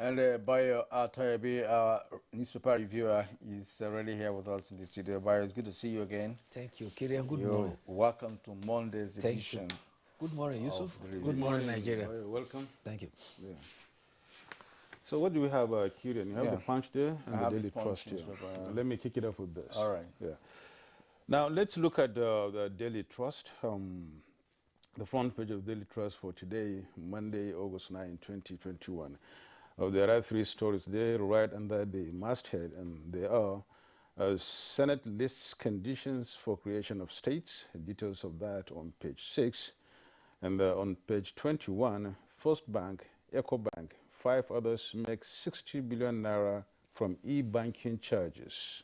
And Bayo Atayabi, newspaper reviewer, is already here with us in the studio. Bayo, it's good to see you again. Thank you, Kirian. Good You're morning. welcome to Monday's Thank you. edition Good morning, of Yusuf. the review. Good morning, Nigeria. Welcome. Thank you. Yeah. So what do we have, Kieran? You have the Punch there and the Daily Trust here. Let me kick it off with this. All right. Yeah. Now let's look at the Daily Trust. The front page of Daily Trust for today, Monday, August 9, 2021. There are three stories there right under the masthead, and they are Senate lists conditions for creation of states, details of that on page 6. And on page 21, First Bank, EcoBank, 5 others make 60 billion naira from e-banking charges.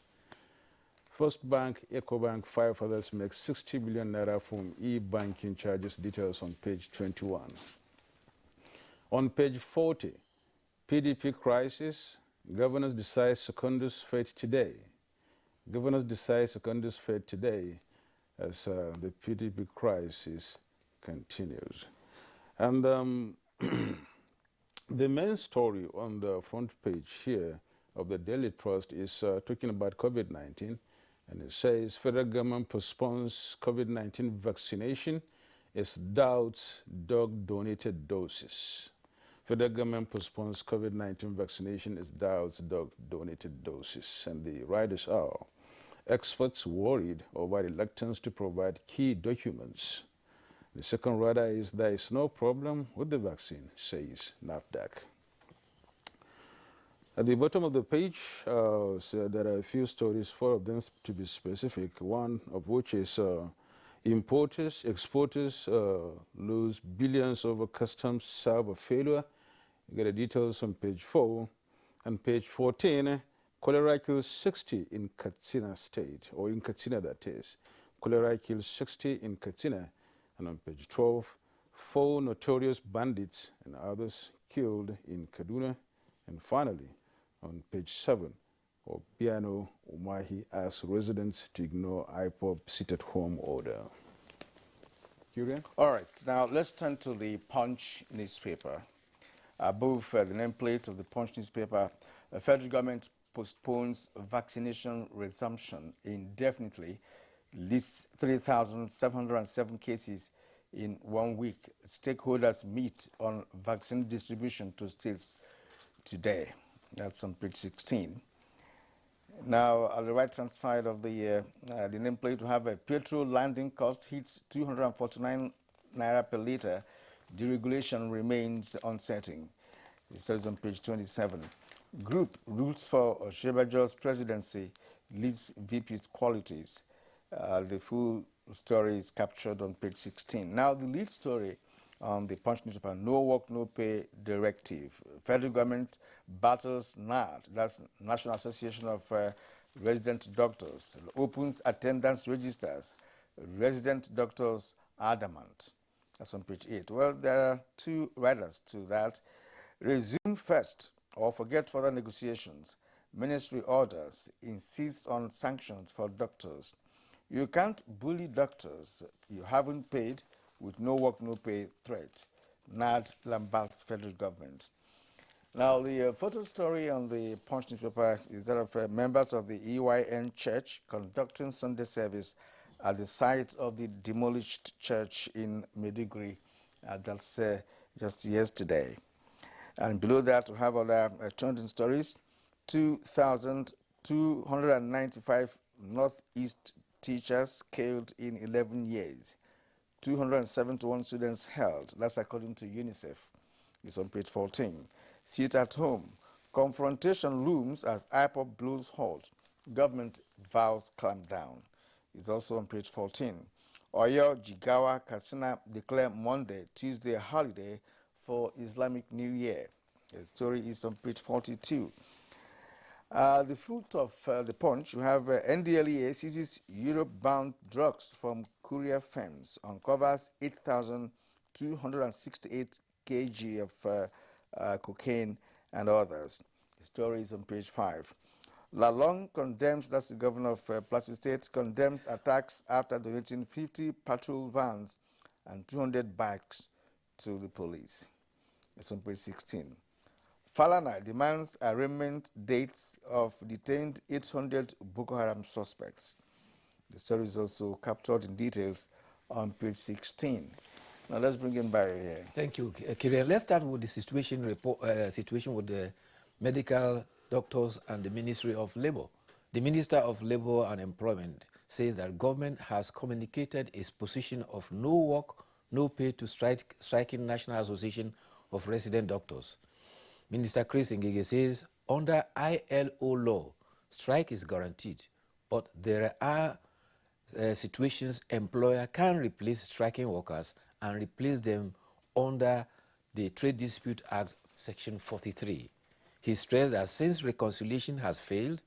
First Bank, EcoBank, 5 others make 60 billion naira from e-banking charges, details on page 21. On page 40, PDP crisis, governors decide Secondus fate today. Governors decide Secondus fate today as the PDP crisis continues. And the main story on the front page here of the Daily Trust is talking about COVID-19, and it says federal government postpones COVID-19 vaccination as doubts dog donated doses. Federal government postpones COVID-19 vaccination as doubts dog donated doses. And the writers are experts worried over reluctance to provide key documents. The second writer is there is no problem with the vaccine, says NAFDAC. At the bottom of the page, so there are a few stories, 4 of them to be specific, one of which is importers, exporters lose billions over customs server failure. You get the details on page 4. And page 14, cholera kills 60 in Katsina State, or in Katsina that is. Cholera kills 60 in Katsina. And on page 12, 4 notorious bandits and others killed in Kaduna. And finally, on page 7, Obiano Umahi asks residents to ignore IPOB sit-at-home order. Kieran? All right. Now, let's turn to the Punch newspaper. Above the nameplate of the Punch newspaper, the federal government postpones vaccination resumption indefinitely, lists 3,707 cases in 1 week. Stakeholders meet on vaccine distribution to states today. That's on page 16. Now, at the right-hand side of the nameplate, we have a petrol landing cost hits 249 naira per liter. Deregulation remains uncertain. It says on page 27. Group roots for Oshibajo's presidency leads VP's qualities. The full story is captured on page 16. Now, the lead story on the Punch newspaper, no work, no pay directive. Federal government battles NAD, that's National Association of Resident Doctors, opens attendance registers. Resident doctors adamant. That's on page 8. Well, there are 2 writers to that. Resume first or forget further negotiations. Ministry orders insists on sanctions for doctors. You can't bully doctors you haven't paid with no work, no pay threat. NAD lambasts federal government. Now, the photo story on the Punch newspaper is that of members of the EYN Church conducting Sunday service at the site of the demolished church in Maiduguri. That's just yesterday. And below that, we have other trending stories. 2,295 Northeast teachers killed in 11 years. 271 students held. That's according to UNICEF. It's on page 14. Sit at home. Confrontation looms as IPOB blows halt. Government vows clampdown. It's also on page 14. Oyo, Jigawa, Katsina declare Monday, Tuesday holiday for Islamic New Year. The story is on page 42. The fruit of the Punch, we have NDLEA seizes Europe-bound drugs from courier firms, uncovers 8,268 kg of cocaine and others. The story is on page 5. Lalong condemns, that's the governor of Plateau State, condemns attacks after donating 50 patrol vans and 200 bikes to the police. It's on page 16. Falana demands arraignment dates of detained 800 Boko Haram suspects. The story is also captured in details on page 16. Now let's bring in Barry here. Thank you, Kirian. Let's start with the situation with the medical doctors and the Ministry of Labor. The Minister of Labor and Employment says that government has communicated its position of no work, no pay to striking National Association of Resident Doctors. Minister Chris Ngige says under ILO law, strike is guaranteed, but there are situations employer can replace striking workers and replace them under the Trade Dispute Act section 43. He stressed that since reconciliation has failed,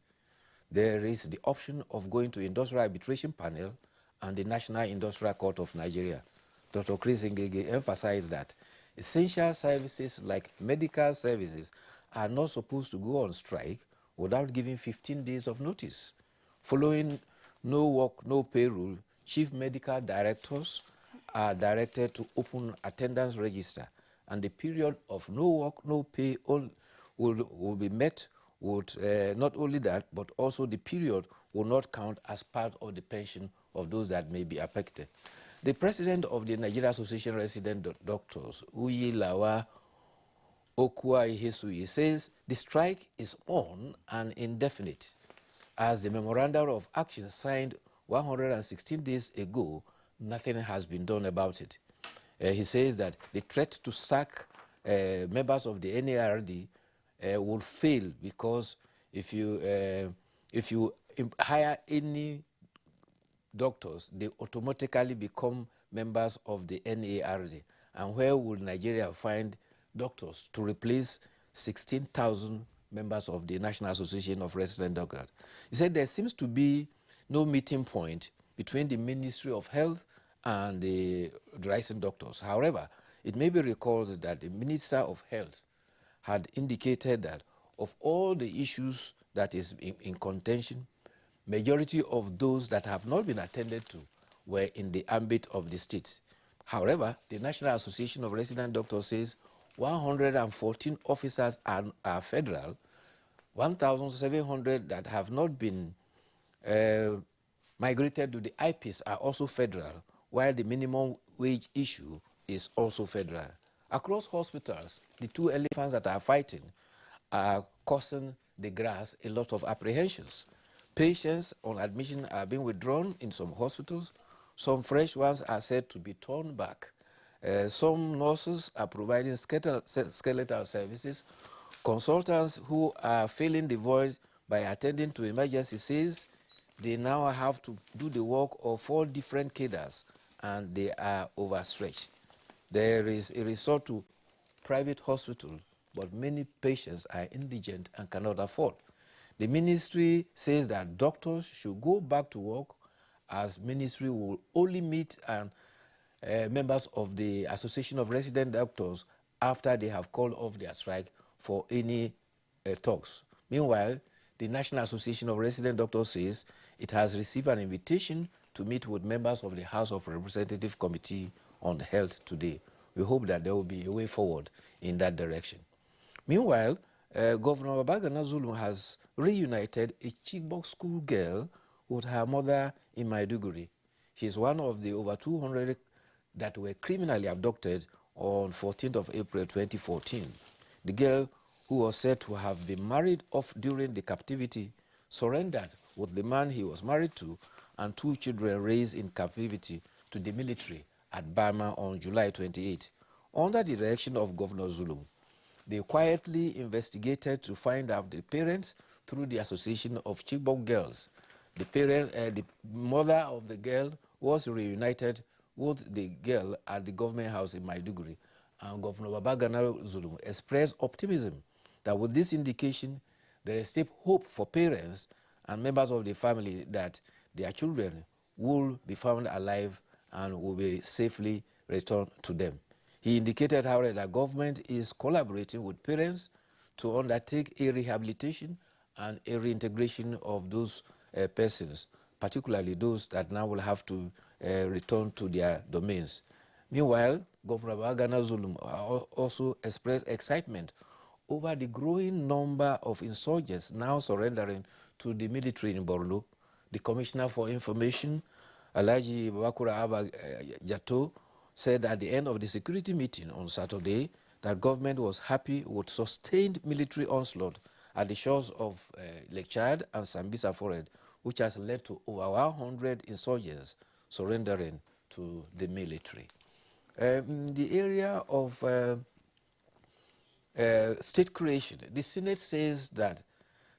there is the option of going to Industrial Arbitration Panel and the National Industrial Court of Nigeria. Dr. Chris Ngege emphasized that essential services like medical services are not supposed to go on strike without giving 15 days of notice. Following no work, no pay rule, chief medical directors are directed to open attendance register, and the period of no work, no pay will be met with not only that, but also the period will not count as part of the pension of those that may be affected. The president of the Nigerian Association of Resident Doctors, Uyilawa Okwa Ihesui, says the strike is on and indefinite. As the memorandum of action signed 116 days ago, nothing has been done about it. He says that the threat to sack members of the NARD will fail because if you hire any doctors, they automatically become members of the NARD. And where will Nigeria find doctors to replace 16,000 members of the National Association of Resident Doctors? He said there seems to be no meeting point between the Ministry of Health and the resident doctors. However, it may be recalled that the Minister of Health had indicated that of all the issues that is in contention, majority of those that have not been attended to were in the ambit of the states. However, the National Association of Resident Doctors says 114 officers are federal, 1,700 that have not been migrated to the IPs are also federal, while the minimum wage issue is also federal. Across hospitals, the two elephants that are fighting are causing the grass a lot of apprehensions. Patients on admission are being withdrawn in some hospitals. Some fresh ones are said to be turned back. Some nurses are providing skeletal services. Consultants who are filling the void by attending to emergency says they now have to do the work of 4 different cadres and they are overstretched. There is a resort to private hospital, but many patients are indigent and cannot afford. The ministry says that doctors should go back to work, as ministry will only meet members of the Association of Resident Doctors after they have called off their strike for any talks. Meanwhile, the National Association of Resident Doctors says it has received an invitation to meet with members of the House of Representatives Committee on Health today. We hope that there will be a way forward in that direction. Meanwhile, Governor Babagana Zulum has reunited a Chibok school girl with her mother in Maiduguri. She's one of the over 200 that were criminally abducted on 14th of April 2014. The girl, who was said to have been married off during the captivity, surrendered with the man he was married to and 2 children raised in captivity to the military at Bama on July 28. Under the direction of Governor Zulum, they quietly investigated to find out the parents through the Association of Chibok Girls. The mother of the girl was reunited with the girl at the government house in Maiduguri, and Governor Babagana Zulum expressed optimism that with this indication, there is still hope for parents and members of the family that their children will be found alive and will be safely returned to them. He indicated, however, that government is collaborating with parents to undertake a rehabilitation and a reintegration of those persons, particularly those that now will have to return to their domains. Meanwhile, Governor Babagana Zulum also expressed excitement over the growing number of insurgents now surrendering to the military in Borno. The Commissioner for Information, Alhaji Bakura Abba Jato, said at the end of the security meeting on Saturday that government was happy with sustained military onslaught at the shores of Lake Chad and Sambisa Forest, which has led to over 100 insurgents surrendering to the military. The area of state creation, the Senate says that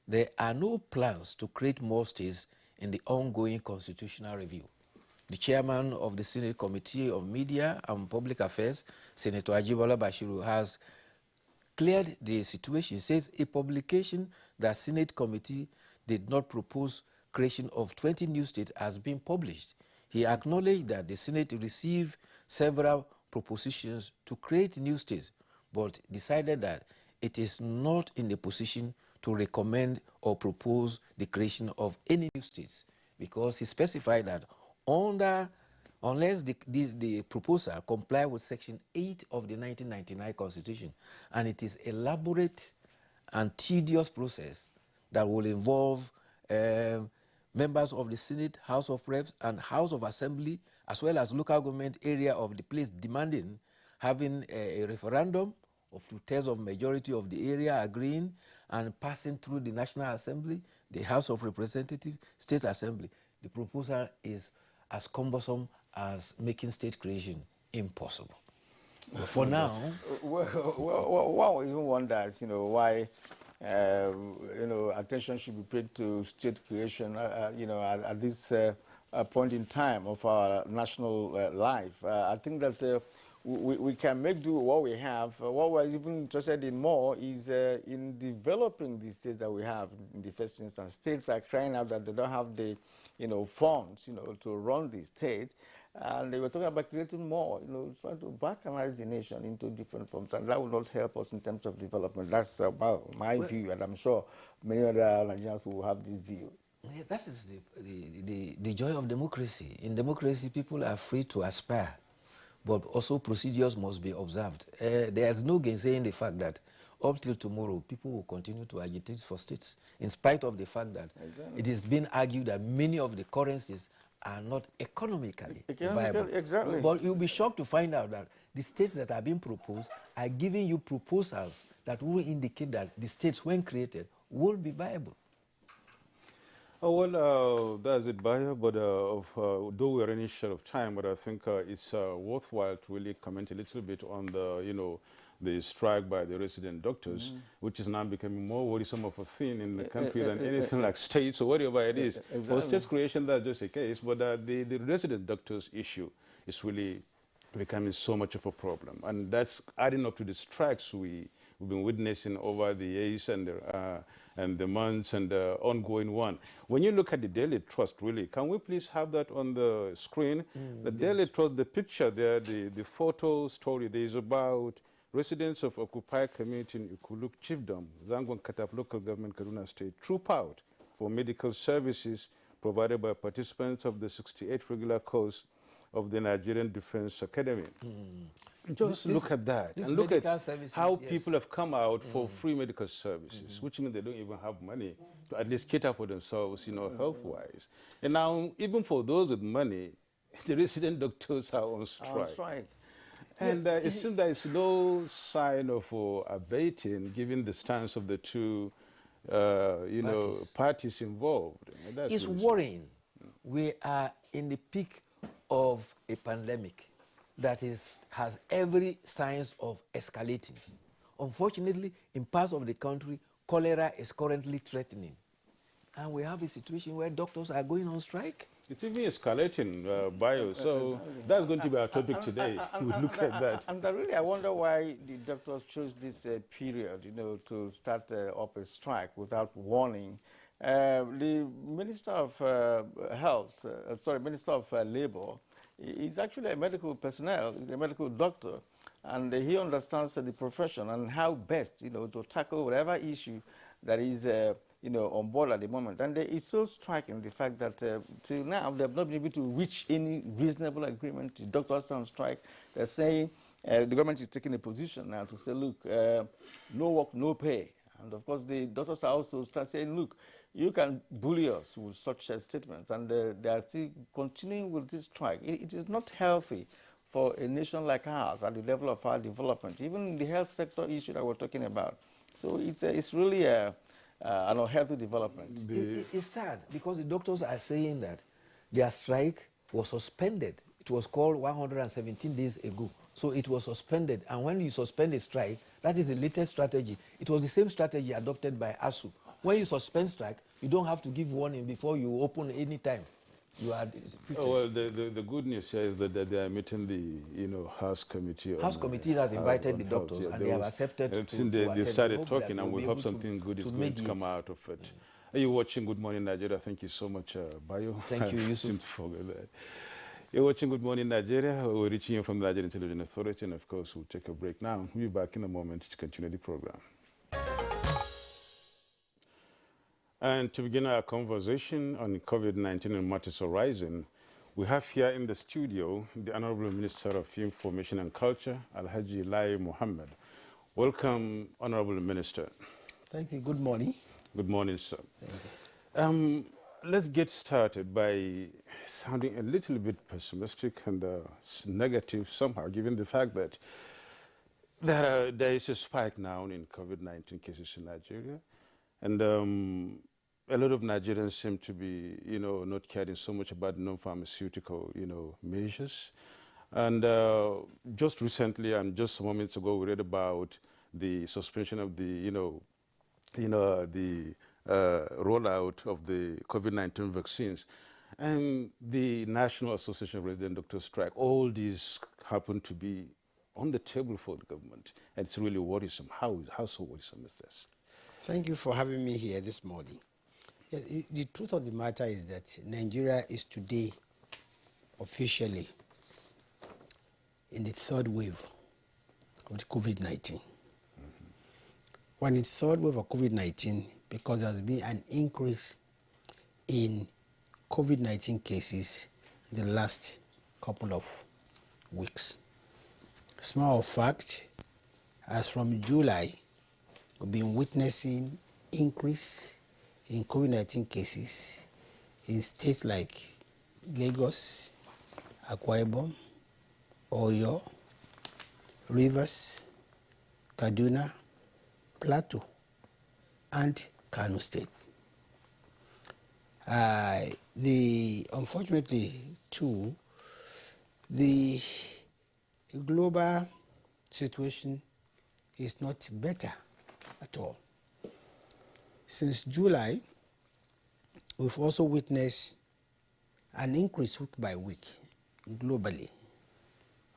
there are no plans to create more states in the ongoing constitutional review. The chairman of the Senate Committee of Media and Public Affairs, Senator Ajibola Bashiru, has cleared the situation. He says a publication that Senate Committee did not propose creation of 20 new states has been published. He acknowledged that the Senate received several propositions to create new states, but decided that it is not in a position to recommend or propose the creation of any new states, because he specified that unless the proposal comply with Section 8 of the 1999 Constitution, and it is elaborate and tedious process that will involve members of the Senate, House of Reps, and House of Assembly, as well as local government area of the place demanding having a referendum of 2/3 of majority of the area agreeing and passing through the National Assembly, the House of Representatives, State Assembly. The proposal is as cumbersome as making state creation impossible. But for now, one even wonders, why, attention should be paid to state creation, at this point in time of our national life. I think that we can make do what we have. What we're even interested in more is in developing the states that we have in the first instance. States are crying out that they don't have the, funds, to run the state. And they were talking about creating more, trying to balkanize the nation into different forms. And that will not help us in terms of development. That's my view, and I'm sure many other Nigerians will have this view. Yeah, that is the joy of democracy. In democracy, people are free to aspire, but also procedures must be observed. There is no gainsaying the fact that up till tomorrow, people will continue to agitate for states, in spite of the fact that it is being argued that many of the currencies are not economically viable. Exactly. But you'll be shocked to find out that the states that are being proposed are giving you proposals that will indicate that the states, when created, will be viable. Oh, well, that's it, Bayo, but though we're running short of time, but I think it's worthwhile to really comment a little bit on the, the strike by the resident doctors, which is now becoming more worrisome of a thing in the country than anything like states or whatever it is. For state creation, that's just a case, but the resident doctors issue is really becoming so much of a problem. And that's adding up to the strikes we've been witnessing over the years and the months and the ongoing one. When you look at the Daily Trust, really, can we please have that on the screen? The Daily Trust, the picture there, the photo story, there is about residents of occupied community in Ikuluk Chiefdom, Zangon Kataf local government, Kaduna State, troop out for medical services provided by participants of the 68th regular course of the Nigerian Defense Academy. Just look at that and look at how people have come out for free medical services, which means they don't even have money to at least cater for themselves, health-wise. And now, even for those with money, the resident doctors are on strike. And it seems there is no sign of abating, given the stance of the two, parties involved. It's worrying. We are in the peak of a pandemic that has every signs of escalating. Unfortunately, in parts of the country, cholera is currently threatening. And we have a situation where doctors are going on strike. It's even escalating, Bio, so that's going to be our topic today. We'll look at that. And really, I wonder why the doctors chose this period, to start up a strike without warning. The Minister of Minister of Labor, is actually a medical personnel, he's a medical doctor, and he understands the profession and how best, to tackle whatever issue that is, on board at the moment. And it's so striking, the fact that till now they have not been able to reach any reasonable agreement. The doctors are on strike. They're saying the government is taking a position now to say, look, no work, no pay. And of course, the doctors are also start saying, look, you can bully us with such statements. And they are still continuing with this strike. It is not healthy for a nation like ours at the level of our development, even in the health sector issue that we're talking about. So it's really an unhealthy development. It's sad because the doctors are saying that their strike was suspended. It was called 117 days ago. So it was suspended. And when you suspend a strike, that is the latest strategy. It was the same strategy adopted by ASU. When you suspend strike, you don't have to give warning before you open any time. You are well, the good news here is that they are meeting the House Committee. House Committee has invited the doctors, and they have accepted to attend. They started talking, and we hope something good is going to come out of it. Are you watching Good Morning Nigeria? Thank you so much, Bayo. Thank you, Yusuf. I seem to forget that. You're watching Good Morning Nigeria. We're reaching you from the Nigerian Intelligence Authority, and of course, we'll take a break now. We'll be back in a moment to continue the program. And to begin our conversation on COVID-19 and matters arising, we have here in the studio the Honorable Minister of Information and Culture, Alhaji Lai Mohammed. Welcome, Honorable Minister. Thank you. Good morning. Good morning, sir. Thank you. Let's get started by sounding a little bit pessimistic and negative somehow, given the fact that there is a spike now in COVID-19 cases in Nigeria. And a lot of Nigerians seem to be, not caring so much about non-pharmaceutical, measures. And just recently, and just some moments ago, we read about the suspension of the, the rollout of the COVID-19 vaccines and the National Association of Resident Doctors strike. All these happen to be on the table for the government, and it's really worrisome. How so worrisome is this? Thank you for having me here this morning. The truth of the matter is that Nigeria is today officially in the third wave of the COVID-19. When it's third wave of COVID-19, because there's been an increase in COVID-19 cases in the last couple of weeks. As a matter of fact, as from July, we've been witnessing increase in COVID-19 cases in states like Lagos, Akwa Ibom, Oyo, Rivers, Kaduna, Plateau, and Kano State. Unfortunately, too, the global situation is not better at all. Since July, we've also witnessed an increase week by week globally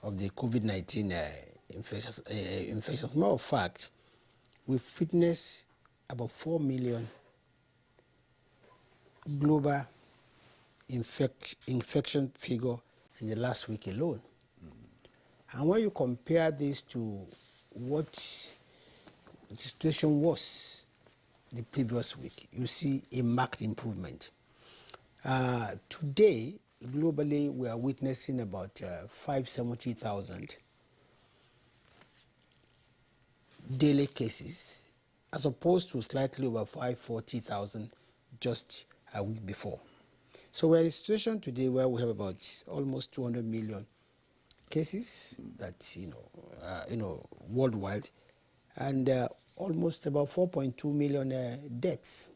of the COVID-19 infections. As a matter of fact, we've witnessed about 4 million global infection figure in the last week alone. And when you compare this to what the situation was the previous week, you see a marked improvement. Today, globally, we are witnessing about 570,000 daily cases, as opposed to slightly over 540,000 just a week before. So we're in a situation today where we have about almost 200 million cases that worldwide, and almost about 4.2 million deaths.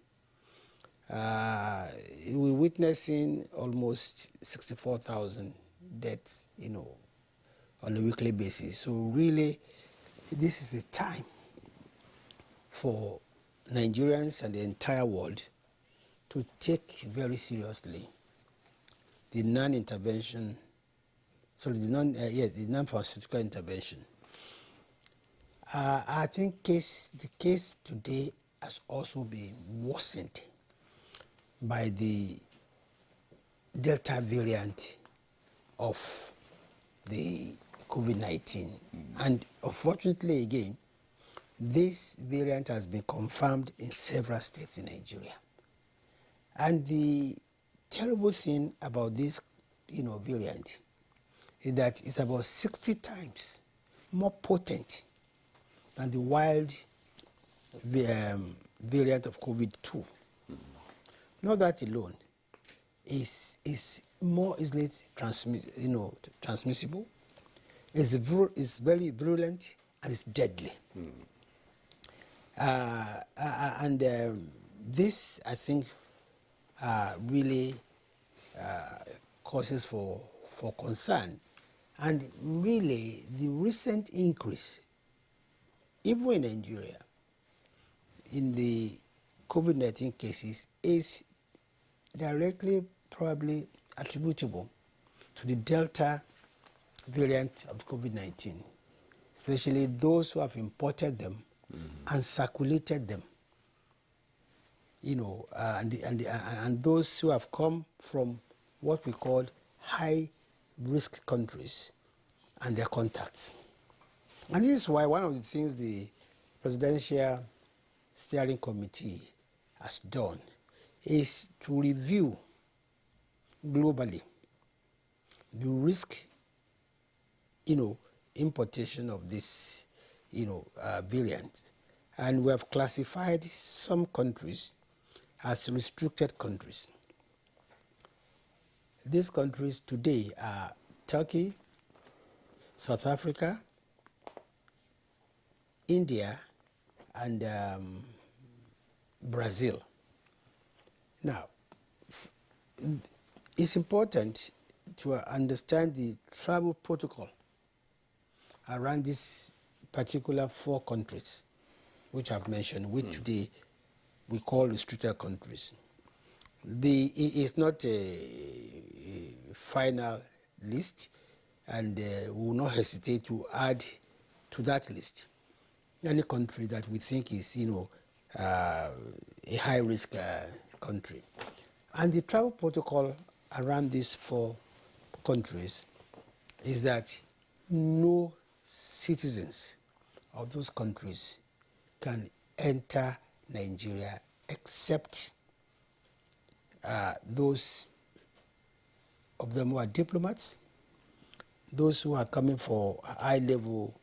We're witnessing almost 64,000 deaths, on a weekly basis. So really, this is a time for Nigerians and the entire world to take very seriously the non-pharmaceutical intervention. I think the case today has also been worsened by the Delta variant of the COVID-19. And unfortunately, again, this variant has been confirmed in several states in Nigeria. And the terrible thing about this, variant is that it's about 60 times more potent than the wild variant of COVID-2. Not that alone, is more easily transmissible, is very virulent, and is deadly. This, I think, really causes for concern. And really, the recent increase, even in Nigeria, in the COVID-19 cases is directly probably attributable to the Delta variant of COVID-19, especially those who have imported them and circulated them, and those who have come from what we call high-risk countries and their contacts. And this is why one of the things the Presidential Steering Committee has done is to review globally the risk, importation of this, variant. And we have classified some countries as restricted countries. These countries today are Turkey, South Africa, India, and Brazil. Now, it's important to understand the travel protocol around these particular 4 countries, which I've mentioned, which today we call restricted countries. It's not a final list, and we will not hesitate to add to that list any country that we think is, a high-risk country. And the travel protocol around these 4 countries is that no citizens of those countries can enter Nigeria except those of them who are diplomats, those who are coming for high-level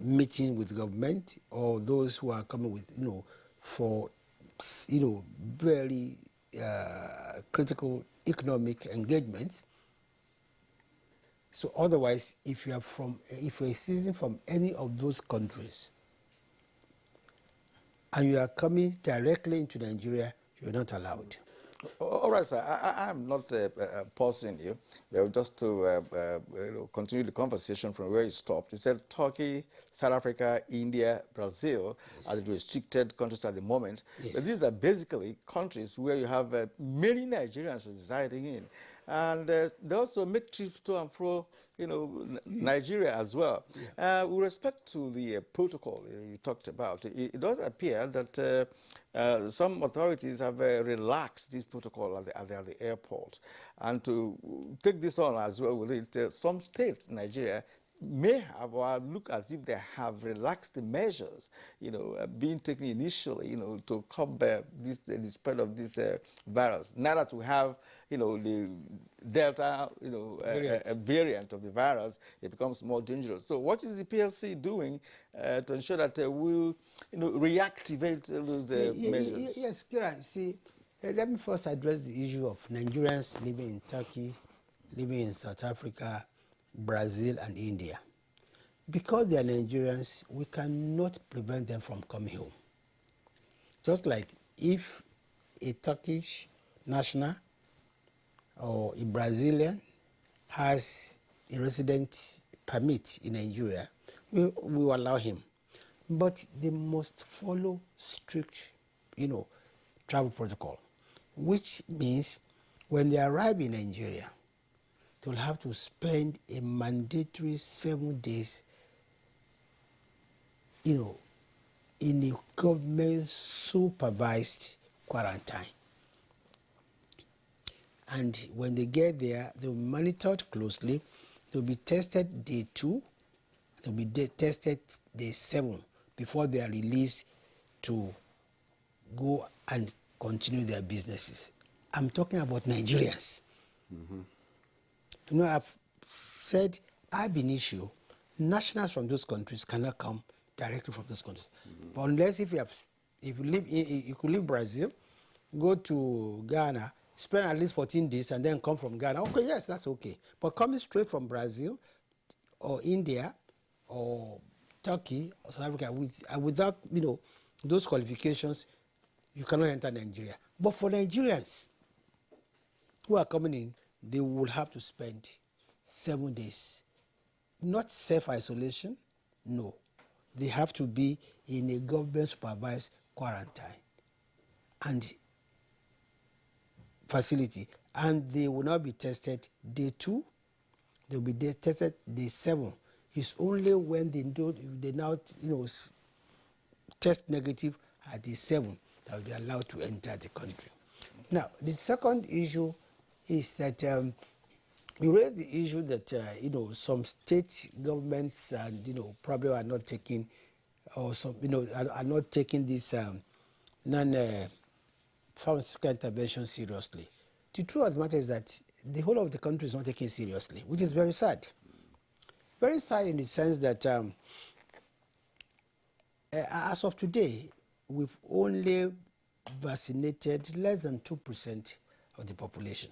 meeting with government, or those who are coming with, for, very critical economic engagements. So otherwise, if you're a citizen from any of those countries and you are coming directly into Nigeria, you're not allowed. All right, sir. I'm not pausing you. Just to continue the conversation from where you stopped. You said Turkey, South Africa, India, Brazil are the restricted countries at the moment. Yes. But these are basically countries where you have many Nigerians residing in. And they also make trips to and fro, Nigeria as well. Yeah. With respect to the protocol you talked about, it does appear that some authorities have relaxed this protocol at the airport. And to take this on as well with it, some states, Nigeria, may have or look as if they have relaxed the measures, being taken initially, to curb the spread of this virus. Now that we have, the Delta, variant of the virus, it becomes more dangerous. So what is the PLC doing to ensure that we'll, reactivate those measures? Yes, Kiran, see, let me first address the issue of Nigerians living in Turkey, living in South Africa, Brazil, and India. Because they are Nigerians, we cannot prevent them from coming home. Just like if a Turkish national or a Brazilian has a resident permit in Nigeria, we will allow him. But they must follow strict, travel protocol, which means when they arrive in Nigeria, they'll have to spend a mandatory 7 days, in a government-supervised quarantine. And when they get there, they'll be monitored closely. They'll be tested day 2. They'll be tested day 7 before they are released to go and continue their businesses. I'm talking about Nigerians. Mm-hmm. I've said ab initio, nationals from those countries cannot come directly from those countries. But unless if you could leave Brazil, go to Ghana, spend at least 14 days, and then come from Ghana. Okay, yes, that's okay. But coming straight from Brazil or India or Turkey or South Africa without those qualifications, you cannot enter Nigeria. But for Nigerians who are coming in, they will have to spend 7 days. Not self-isolation, no. They have to be in a government-supervised quarantine and facility, and they will not be tested day 2. They will be tested day 7. It's only when they now test negative at day 7 that will be allowed to enter the country. Now, the second issue is that you raised the issue that some state governments and probably are not taking, or some are not taking this non-pharmaceutical intervention seriously. The truth of the matter is that the whole of the country is not taking it seriously, which is very sad. Very sad in the sense that as of today, we've only vaccinated less than 2% of the population.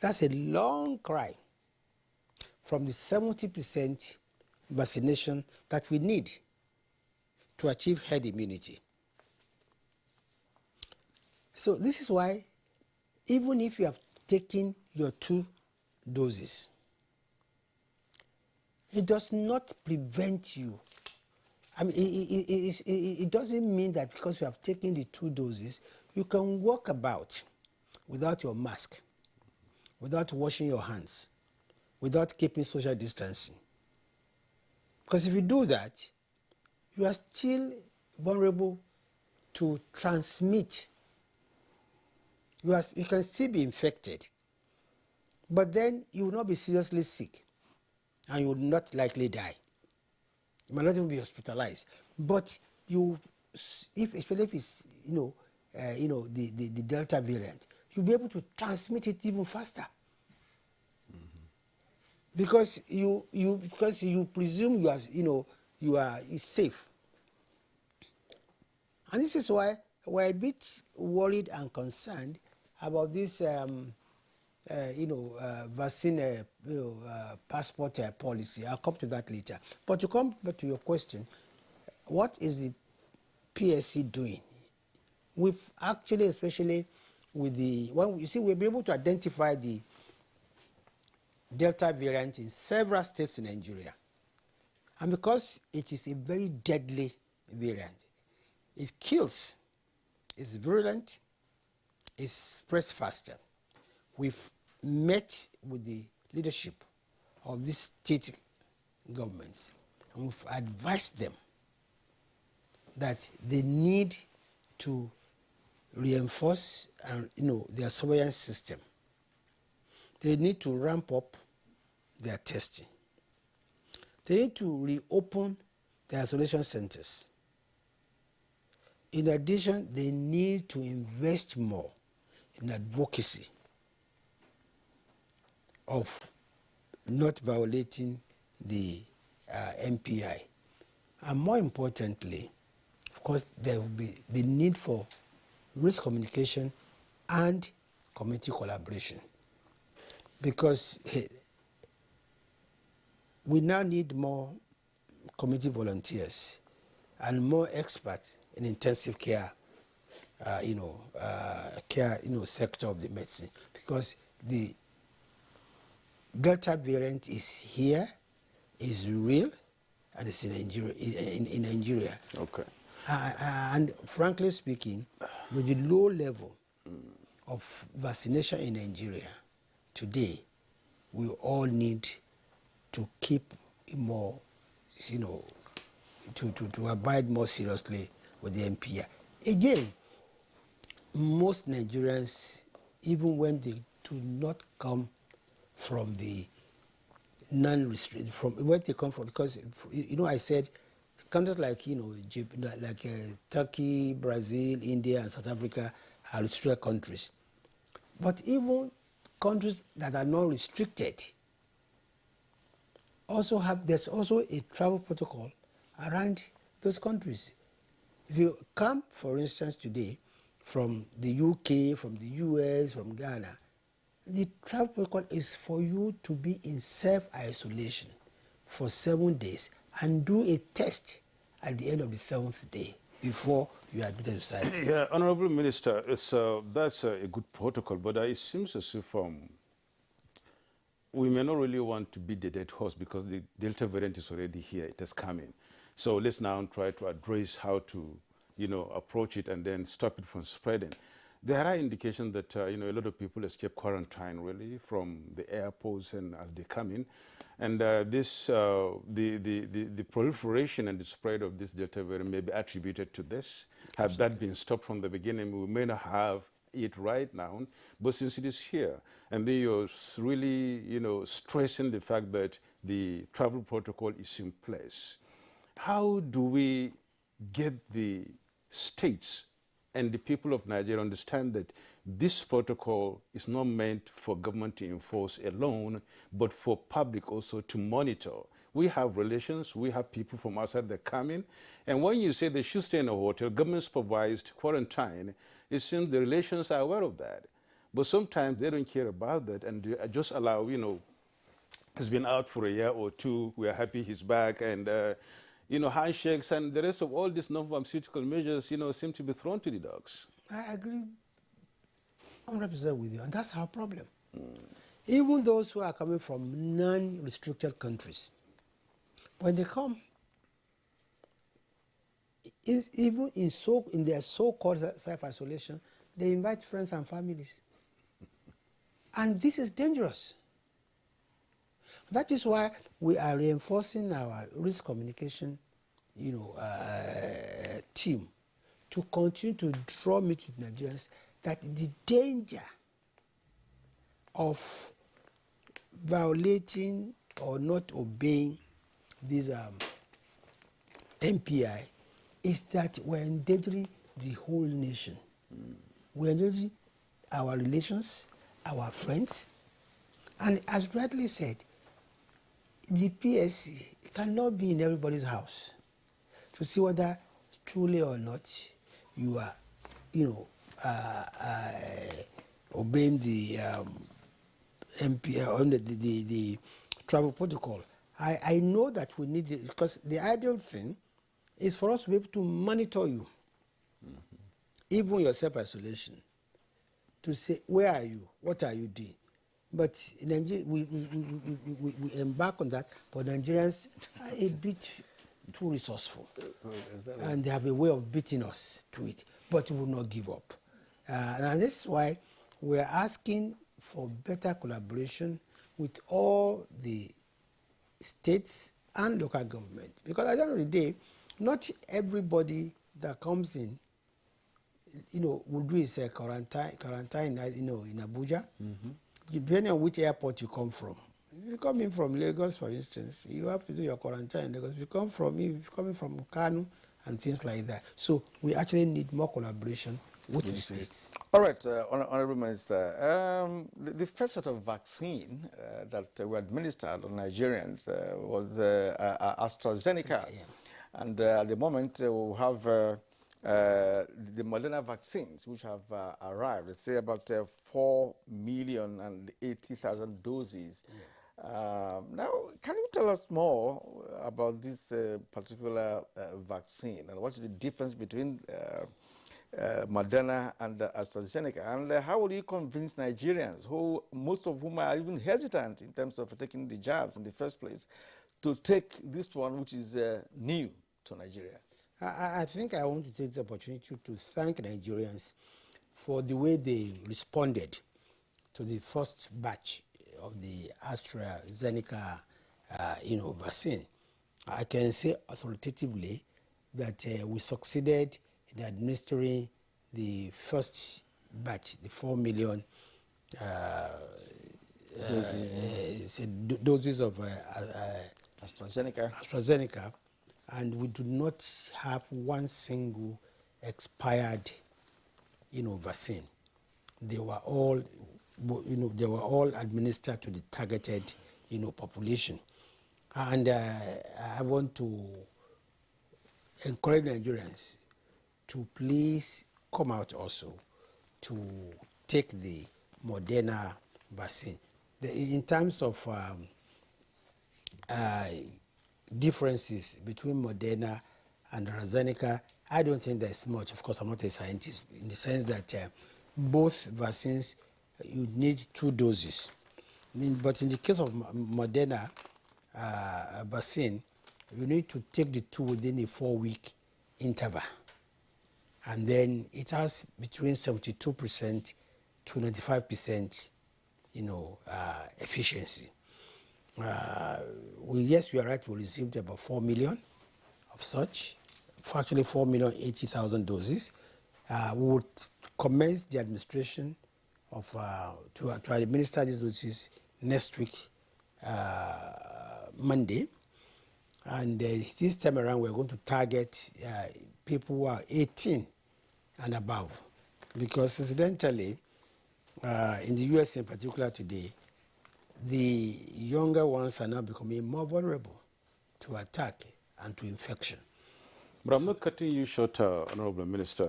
That's a long cry from the 70% vaccination that we need to achieve herd immunity. So this is why, even if you have taken your 2 doses, it does not prevent you. I mean, it doesn't mean that because you have taken the 2 doses, you can walk about without your mask, without washing your hands, without keeping social distancing. Because if you do that, you are still vulnerable to transmit. You can still be infected, but then you will not be seriously sick, and you will not likely die. You might not even be hospitalized. But especially if it's the Delta variant, you'll be able to transmit it even faster. Because you presume you are safe. And this is why we're a bit worried and concerned about this vaccine passport policy. I'll come to that later. But to come back to your question, what is the PSC doing? We've actually, especially with we'll be able to identify the Delta variant in several states in Nigeria. And because it is a very deadly variant, it kills, it's virulent, it spreads faster. We've met with the leadership of these state governments, and we've advised them that they need to reinforce their surveillance system. They need to ramp up their testing. They need to reopen their isolation centers. In addition, they need to invest more in advocacy of not violating the MPI. And more importantly, of course, there will be the need for risk communication and community collaboration. Because we now need more community volunteers and more experts in intensive care, sector of the medicine. Because the Delta variant is here, is real, and it's in Nigeria. Okay. And frankly speaking, with the low level of vaccination in Nigeria today, we all need to keep more, to abide more seriously with the MPI. Again, most Nigerians, even when they do not come from the non-restricted, from where they come from, because I said countries like Turkey, Brazil, India, and South Africa are restricted countries. But even countries that are not restricted, also there's also a travel protocol around those countries. If you come, for instance, today from the UK, from the US, from Ghana, the travel protocol is for you to be in self-isolation for 7 days and do a test at the end of the 7th day before you are admitted to society. Yeah, Honorable Minister, that's a good protocol, but it seems as if we may not really want to beat the dead horse because the Delta variant is already here. It has come in. So let's now try to address how to, approach it and then stop it from spreading. There are indications that, a lot of people escape quarantine really from the airports and as they come in. And the proliferation and the spread of this Delta variant may be attributed to this. Had that been stopped from the beginning, we may not have it right now, but since it is here, and then you're really, stressing the fact that the travel protocol is in place, how do we get the states and the people of Nigeria understand that this protocol is not meant for government to enforce alone, but for public also to monitor? We have relations, we have people from outside that come in, and when you say they should stay in a hotel, government-supervised quarantine, it seems the relations are aware of that. But sometimes they don't care about that and they just allow, he's been out for a year or two, we are happy he's back, and, handshakes and the rest of all these non-pharmaceutical measures, seem to be thrown to the dogs. I agree 100% with you, and that's our problem. Even those who are coming from non-restricted countries, when they come, even in their so-called self-isolation, they invite friends and families. And this is dangerous. That is why we are reinforcing our risk communication, team to continue to draw me to Nigerians that the danger of violating or not obeying these NPI is that we're endangering the whole nation. We're endangering our relations, our friends, and as rightly said, the PSC cannot be in everybody's house to see whether truly or not you are, obeying the NPI, the travel protocol. I know that we need it because the ideal thing is for us to be able to monitor you, even your self-isolation, to say, where are you? What are you doing? But in Nigeria, we embark on that, but Nigerians are a bit too resourceful. And they have a way of beating us to it, but we will not give up. And this is why we're asking for better collaboration with all the states and local government. Because at the end of the day, not everybody that comes in, will do is a quarantine, in Abuja. Depending on which airport you come from. If you come in from Lagos, for instance, you have to do your quarantine because if you're coming from Kano and things like that. So we actually need more collaboration with the states. All right, Honorable Minister, the first set of vaccine that were administered on Nigerians was AstraZeneca. Yeah. And at the moment, we have the Molina Vaccines, which have arrived. Let's say about 4,080,000 doses. Yeah. Now, can you tell us more about this particular vaccine and what's the difference between Moderna and AstraZeneca, and how will you convince Nigerians, most of whom are even hesitant in terms of taking the jabs in the first place, to take this one, which is new to Nigeria? I think I want to take the opportunity to thank Nigerians for the way they responded to the first batch of the AstraZeneca, vaccine. I can say authoritatively that we succeeded in administering the first batch, the 4 million doses of AstraZeneca, and we do not have one single expired, vaccine. They were all, administered to the targeted, population. And I want to encourage Nigerians to please come out also to take the Moderna vaccine. In terms of differences between Moderna and AstraZeneca, I don't think there's much. Of course, I'm not a scientist, in the sense that both vaccines, you need 2 doses. But in the case of Moderna vaccine, you need to take the 2 within a 4-week interval. And then it has between 72% to 95%, efficiency. Yes, we are right, we received about 4 million of such, actually 4,080,000 doses. We would commence the administration of, to administer these doses next week, Monday. And this time around, we're going to target people who are 18 and above. Because incidentally, in the US in particular today, the younger ones are now becoming more vulnerable to attack and to infection. But I'm not cutting you short, Honorable Minister.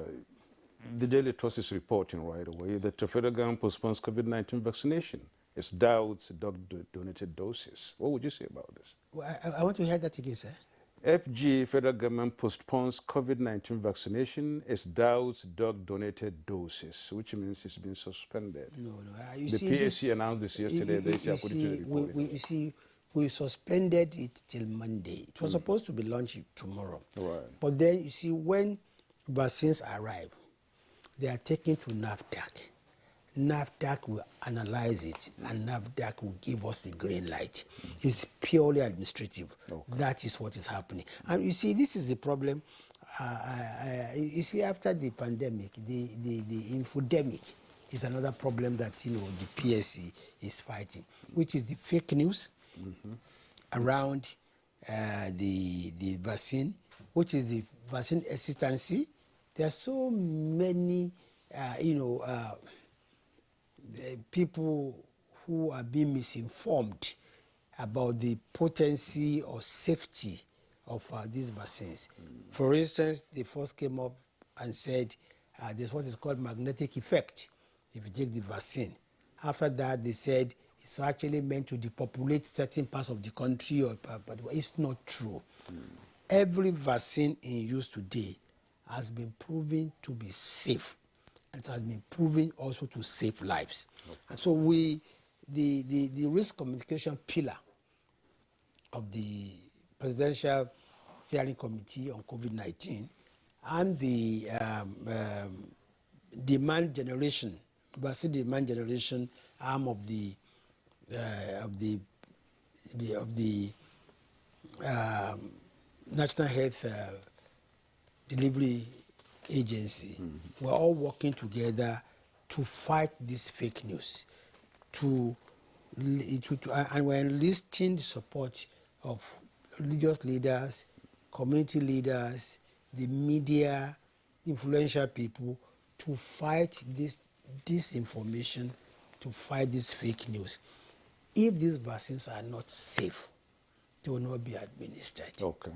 The Daily Trust is reporting right away that the federal government postpones COVID-19 vaccination. It's doubts donated doses. What would you say about this? Well, I want to hear that again, sir. FG, federal government postpones COVID-19 vaccination. It's doubts donated doses, which means it's been suspended. No. The PSC announced this yesterday. We suspended it till Monday. It was supposed to be launched tomorrow. Right. But then, you see, when vaccines arrive, they are taken to NAFDAC. NAFDAC will analyze it, and NAFDAC will give us the green light. It's purely administrative. Okay. That is what is happening. And you see, this is the problem. You see, after the pandemic, the infodemic is another problem that the PSC is fighting, which is the fake news around the vaccine, which is the vaccine hesitancy. There are so many, people who are being misinformed about the potency or safety of these vaccines. For instance, they first came up and said there's what is called magnetic effect if you take the vaccine. After that, they said it's actually meant to depopulate certain parts of the country, but it's not true. Every vaccine in use today has been proven to be safe. It has been proven also to save lives. Okay. And so the risk communication pillar of the Presidential Steering Committee on COVID-19 and the vaccine demand generation arm of the National Health Delivery Agency, we're all working together to fight this fake news, and we're enlisting the support of religious leaders, community leaders, the media, influential people to fight this disinformation, to fight this fake news. If these vaccines are not safe, they will not be administered. Okay.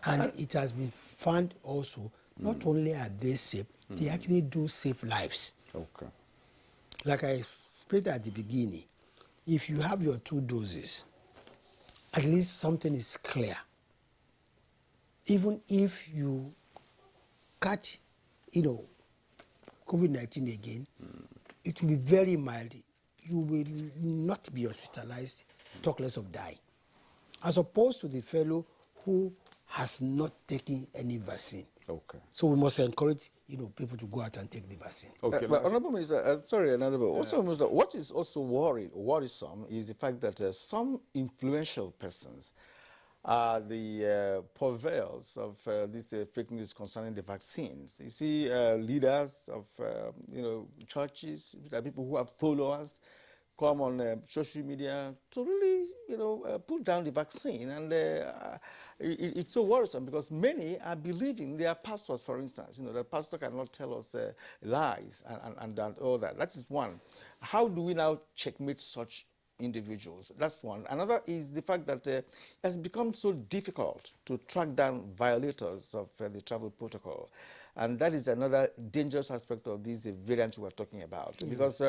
And it has been found also, not only are they safe, they actually do save lives. Okay. Like I explained at the beginning, if you have your 2 doses, at least something is clear. Even if you catch, COVID-19 again, it will be very mild. You will not be hospitalized, talk less of dying. As opposed to the fellow who has not taken any vaccine. Okay. So we must encourage, people to go out and take the vaccine. Okay. But Honorable Minister, what is also worrisome is the fact that some influential persons are the purveyors of this fake news concerning the vaccines. You see leaders of, churches, people who have followers, come on social media to really, put down the vaccine. And it's so worrisome because many are believing, their pastors, for instance, the pastor cannot tell us lies and all that. That is one. How do we now checkmate such individuals. That's one. Another is the fact that it has become so difficult to track down violators of the travel protocol. And that is another dangerous aspect of these variants we're talking about. Because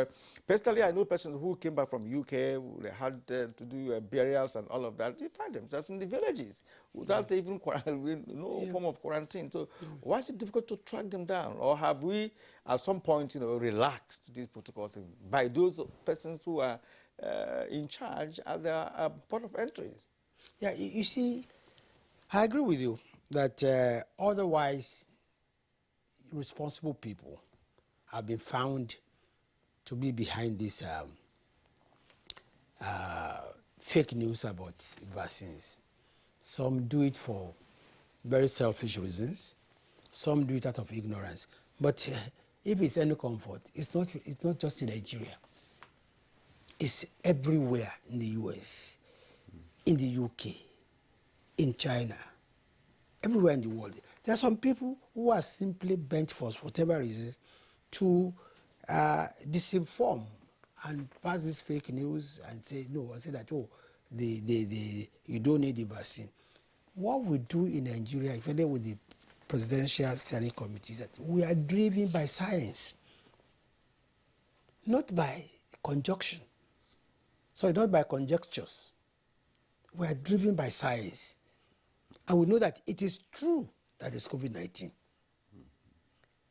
personally, I know persons who came back from UK, who they had to do burials and all of that. They find themselves in the villages without even no form of quarantine. So why is it difficult to track them down? Or have we, at some point, relaxed this protocol thing by those persons who are in charge at the port of entry? Yeah, you see, I agree with you that otherwise responsible people have been found to be behind this fake news about vaccines. Some do it for very selfish reasons. Some do it out of ignorance. But if it's any comfort, it's not just in Nigeria. It's everywhere in the US, in the UK, in China, everywhere in the world. There are some people who are simply bent for whatever reasons to disinform and pass this fake news and say that you don't need the vaccine. What we do in Nigeria, especially with the Presidential Steering Committee, is that we are driven by science, not by conjunction. Sorry, not by conjectures. We are driven by science. And we know that it is true that it's COVID-19.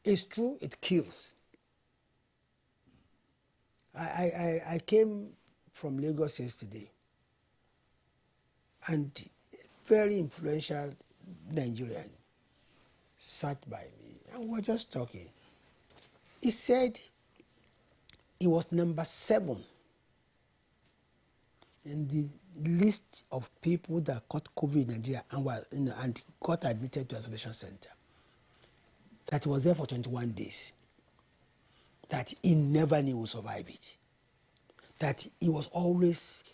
It's true, it kills. I came from Lagos yesterday, and a very influential Nigerian sat by me, and we were just talking. He said he was number 7 in the list of people that caught COVID in Nigeria and got admitted to isolation center. That he was there for 21 days. That he never knew he would survive it. That he was always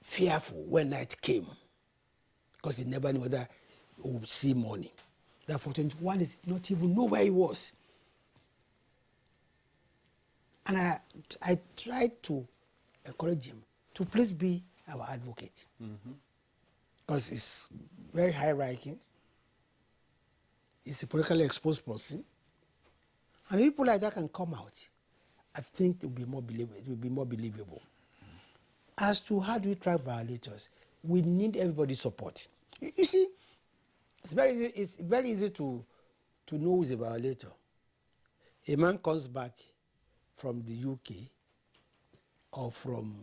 fearful when night came, because he never knew whether he would see morning. That for 21 days, he did not even know where he was. And I tried to encourage him to please be our advocate, because he's very high-ranking. He's a politically exposed person, and people like that can come out. I think it will be more believable. As to how do we track violators, we need everybody's support. You see, it's very easy to know who's a violator. A man comes back from the UK or from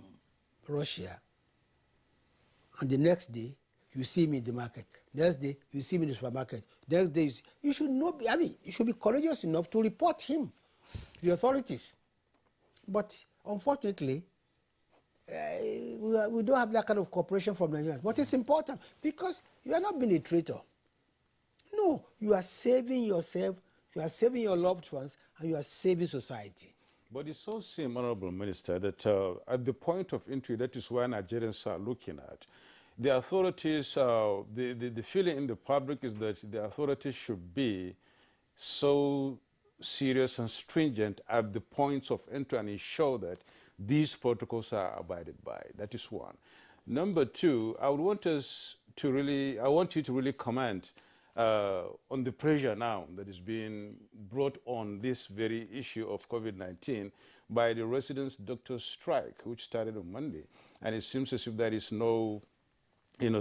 Russia, and the next day you see him in the market. Next day you see him in the supermarket. Next day you should not be. You should be courageous enough to report him to the authorities. But unfortunately, we don't have that kind of cooperation from Nigerians. But it's important, because you are not being a traitor. No, you are saving yourself, you are saving your loved ones, and you are saving society. But it so seems, Honorable Minister, that at the point of entry, that is where Nigerians are looking at. The authorities, the feeling in the public is that the authorities should be so serious and stringent at the points of entry and ensure that these protocols are abided by. That is one. Number two, I want you to really comment on the pressure now that is being brought on this very issue of COVID-19 by the residents' doctors' strike, which started on Monday. And it seems as if there is no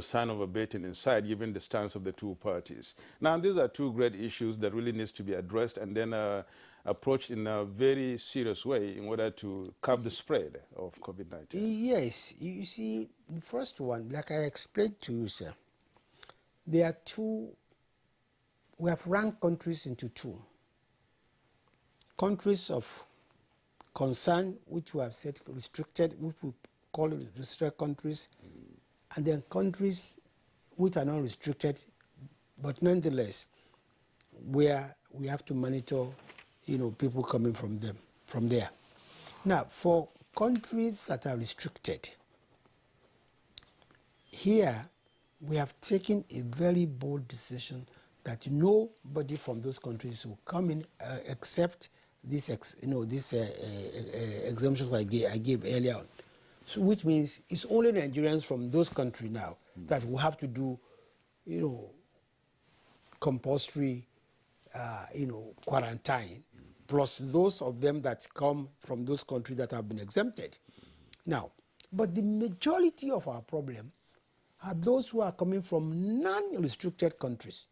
sign of abating inside, given the stance of the two parties. Now, these are two great issues that really needs to be addressed and then approached in a very serious way in order to curb the spread of COVID-19. Yes, you see, the first one, like I explained to you, sir, there are two. We have ranked countries into two. Countries of concern, which we have said restricted, which we call restricted countries, and then countries which are not restricted, but nonetheless, where we have to monitor, people coming from there. Now, for countries that are restricted, here we have taken a very bold decision that nobody from those countries will come in except these exemptions I gave earlier on. So which means it's only Nigerians from those countries now that will have to do, compulsory, quarantine, plus those of them that come from those countries that have been exempted. Now, but the majority of our problem are those who are coming from non-restricted countries,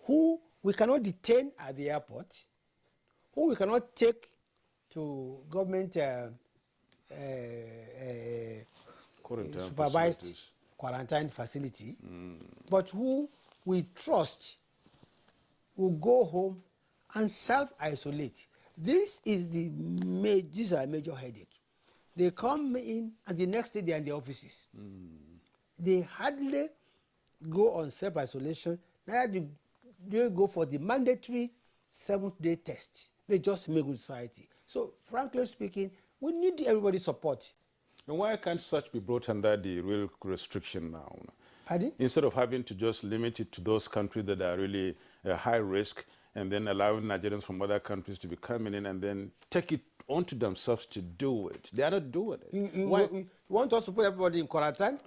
who we cannot detain at the airport, who we cannot take to government Quarantine supervised facilities. quarantine facility, but who we trust will go home and self-isolate. This is these are a major headache. They come in and the next day they are in the offices. They hardly go on self-isolation. Neither do they go for the mandatory 7th-day test. They just make with society. So, frankly speaking, we need everybody's support. And why can't such be brought under the real restriction now? Pardon? Instead of having to just limit it to those countries that are really high risk, and then allowing Nigerians from other countries to be coming in and then take it onto themselves to do it. They are not doing it. You want us to put everybody in quarantine?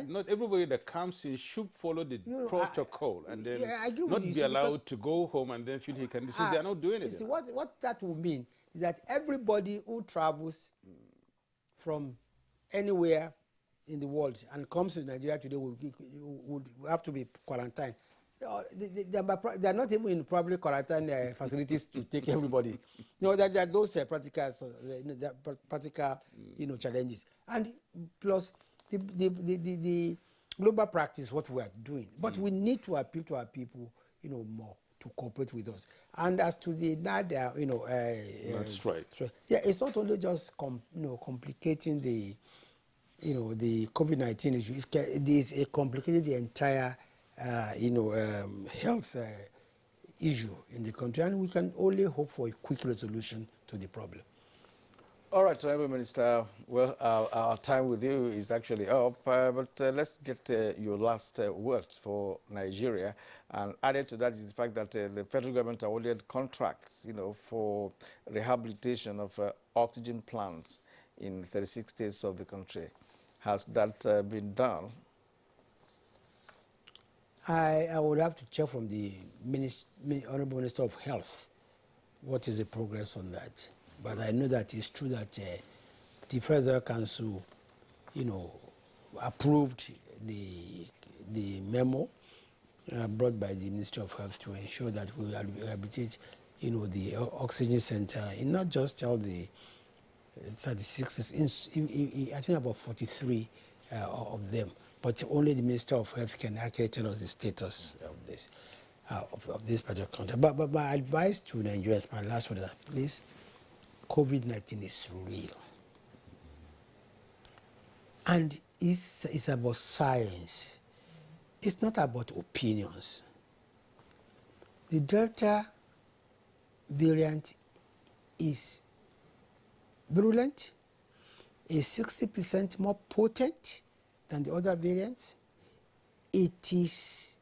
Not everybody that comes in should follow the protocol and then not be allowed to go home and then feel he can. They are not doing it. See, what that will mean is that everybody who travels from anywhere in the world and comes to Nigeria today would have to be quarantined. They are not even in public quarantine facilities to take everybody. There are those practical challenges. And plus, the global practice, what we are doing. But we need to appeal to our people, more to cooperate with us. And as to the that's right. Yeah, it's not only just complicating the COVID-19 issue. It is complicating the entire health issue in the country, and we can only hope for a quick resolution to the problem. All right, Honorable Minister, well, our time with you is actually up, but let's get your last words for Nigeria. And added to that is the fact that the federal government awarded contracts, for rehabilitation of oxygen plants in 36 states of the country. Has that been done? I would have to check from the Honorable Minister of Health what is the progress on that. But I know that it's true that the Federal Council, approved the memo brought by the Ministry of Health to ensure that we rehabilitate, the oxygen center in not just all the 36, I think about 43 of them. But only the Minister of Health can actually tell us the status of this particular country. But my advice to Nigerians, my last word, please, COVID-19 is real. And it's about science. It's not about opinions. The Delta variant is virulent, is 60% more potent than the other variants. It is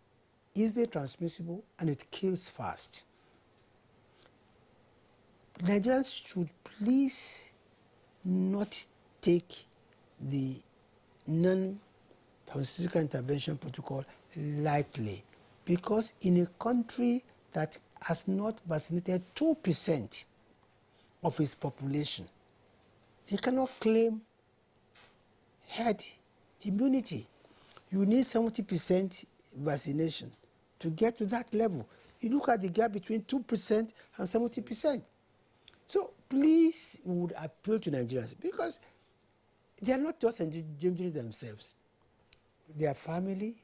easily transmissible and it kills fast. Nigerians should please not take the non-pharmaceutical intervention protocol lightly, because in a country that has not vaccinated 2% of its population, they cannot claim herd immunity. You need 70% vaccination to get to that level. You look at the gap between 2% and 70%. So please, we would appeal to Nigerians, because they are not just endangering themselves, their family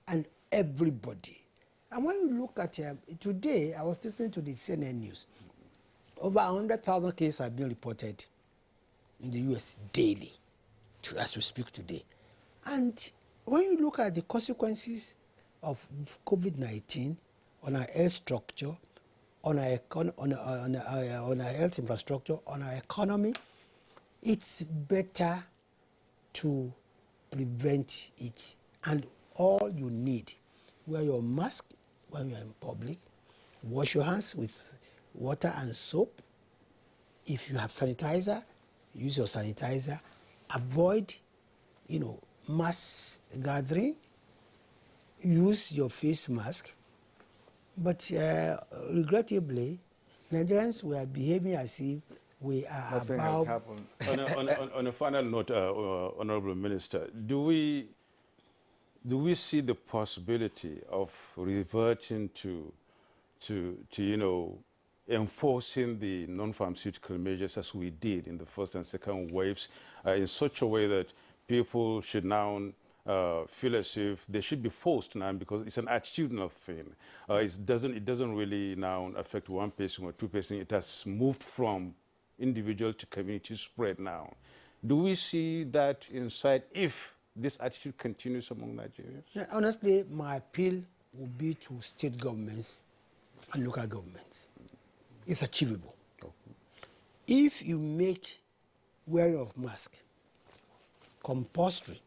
and everybody. And when you look at today, I was listening to the CNN news. Over 100,000 cases have been reported in the US daily, as we speak today. And when you look at the consequences of COVID-19 on our health structure, on our health infrastructure, on our economy, it's better to prevent it. And all you need, wear your mask when you're in public, wash your hands with water and soap. If you have sanitizer, use your sanitizer, avoid, mass gathering, use your face mask. But regrettably, Nigerians were behaving as if we are Nothing has above. happened. On a final note, Honorable Minister, do we see the possibility of reverting to enforcing the non-pharmaceutical measures as we did in the first and second waves in such a way that people should now feel as if they should be forced now, because it's an attitudinal thing. It doesn't really now affect one person or two persons. It has moved from individual to community spread now. Do we see that inside if this attitude continues among Nigerians? Now, honestly, my appeal would be to state governments and local governments. It's achievable. Okay. If you make wearing of mask compulsory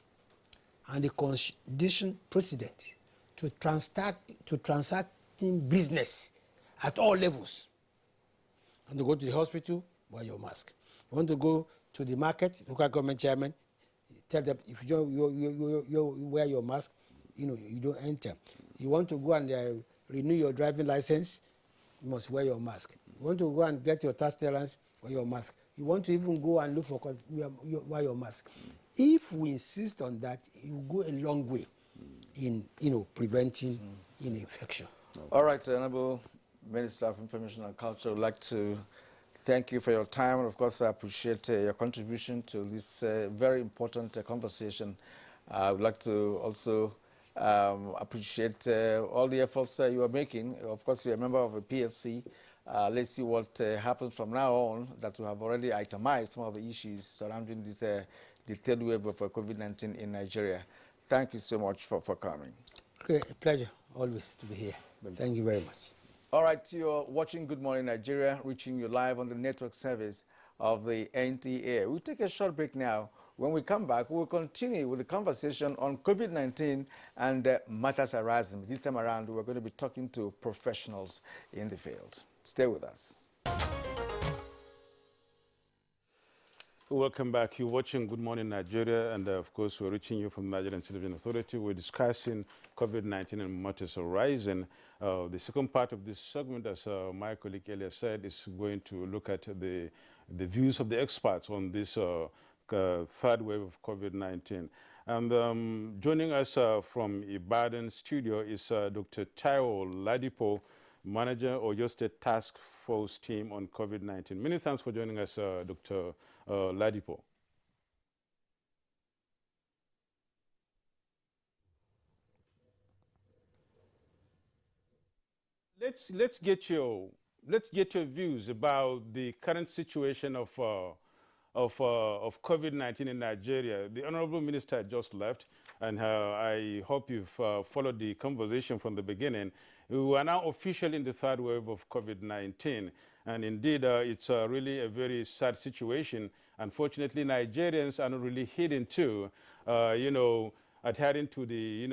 and the condition precedent to transacting business at all levels, and to go to the hospital, wear your mask. You want to go to the market, local government chairman, tell them if you wear your mask, you don't enter. You want to go and renew your driving license, you must wear your mask. You want to go and get your tax clearance, wear your mask. You want to even go and look for wear your mask. If we insist on that, it will go a long way in preventing infection. All right, Honorable Minister of Information and Culture, I would like to thank you for your time, and of course I appreciate your contribution to this very important conversation. I would like to also appreciate all the efforts you are making. Of course, you're a member of the PSC. Let's see what happens from now on, that we have already itemized some of the issues surrounding this, the third wave of COVID-19 in Nigeria. Thank you so much for coming. Great, a pleasure always to be here. Thank you very much. All right, you're watching Good Morning Nigeria, reaching you live on the network service of the NTA. We'll take a short break now. When we come back, we'll continue with the conversation on COVID-19 and matters arising. This time around, we're going to be talking to professionals in the field. Stay with us. Welcome back. You're watching Good Morning Nigeria, and of course, we're reaching you from the Nigerian Television Authority. We're discussing COVID-19 and matters arising. The second part of this segment, as my colleague earlier said, is going to look at the views of the experts on this third wave of COVID-19. And joining us from Ibadan studio is Dr. Taiwo Ladipo, Manager of Oyo State Task Force Team on COVID-19. Many thanks for joining us, Dr. Ladipo. Let's get your views about the current situation of COVID-19 in Nigeria. The Honorable Minister just left, and I hope you've followed the conversation from the beginning. We are now officially in the third wave of COVID-19, and indeed it's really a very sad situation. Unfortunately, Nigerians are not really heeding to, adhering to the,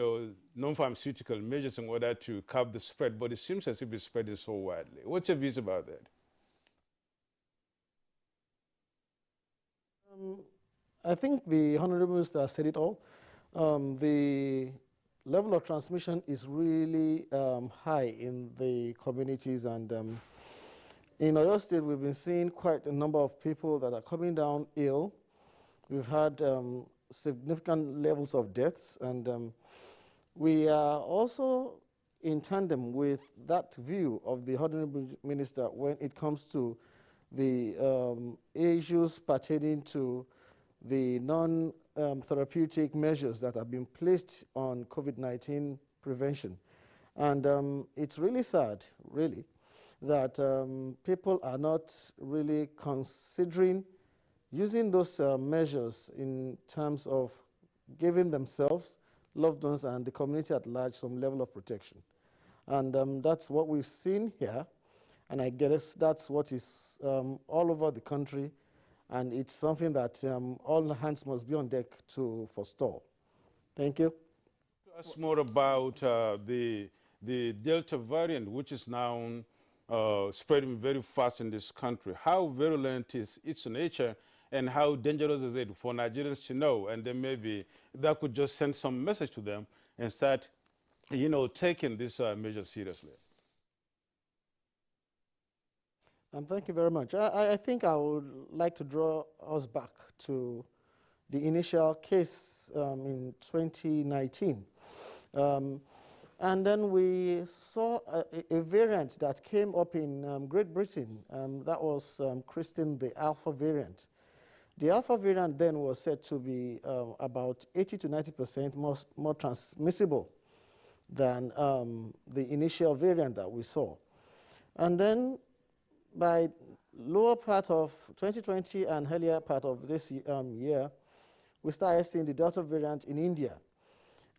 non-pharmaceutical measures in order to curb the spread, but it seems as if it's spreading so widely. What's your views about that? I think the Honorable Minister said it all. The level of transmission is really high in the communities, and in Oyo State, we've been seeing quite a number of people that are coming down ill. We've had significant levels of deaths, and we are also in tandem with that view of the Honorable Minister when it comes to the issues pertaining to the non-therapeutic measures that have been placed on COVID-19 prevention. And it's really sad, really, that people are not really considering using those measures in terms of giving themselves, loved ones, and the community at large some level of protection. And that's what we've seen here. And I guess that's what is all over the country, and it's something that all hands must be on deck to forestall. Thank you. Tell us more about the Delta variant, which is now spreading very fast in this country. How virulent is its nature, and how dangerous is it for Nigerians to know, and then maybe that could just send some message to them and start, taking this measure seriously. Thank you very much. I think I would like to draw us back to the initial case in 2019. And then we saw a variant that came up in Great Britain. That was christened the Alpha variant. The Alpha variant then was said to be about 80 to 90% more transmissible than the initial variant that we saw. And then by lower part of 2020 and earlier part of this year, we started seeing the Delta variant in India.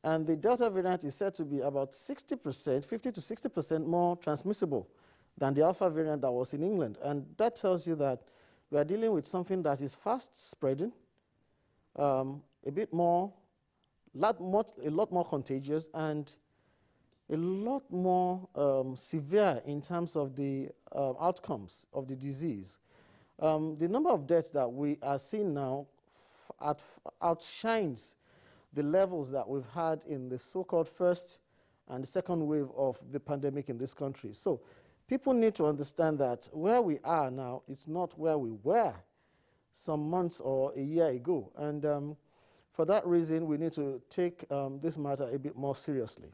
And the Delta variant is said to be about 60%, 50 to 60% more transmissible than the Alpha variant that was in England. And that tells you that we are dealing with something that is fast spreading, a lot more contagious, and a lot more severe in terms of the outcomes of the disease. The number of deaths that we are seeing now outshines the levels that we've had in the so-called first and second wave of the pandemic in this country. So people need to understand that where we are now, it's not where we were some months or a year ago. And for that reason, we need to take this matter a bit more seriously.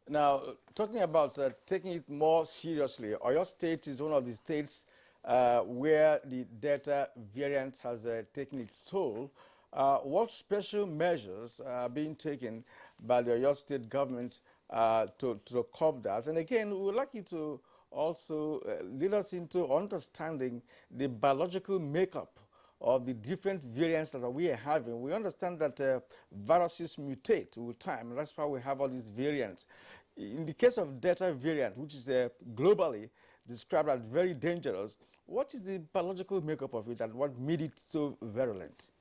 Now, talking about taking it more seriously, Oyo State is one of the states where the Delta variant has taken its toll. What special measures are being taken by the Oyo State government to curb that? And again, we would like you to also lead us into understanding the biological makeup of the different variants that we are having. We understand that viruses mutate with time, and that's why we have all these variants. In the case of Delta variant, which is globally described as very dangerous, what is the biological makeup of it and what made it so virulent?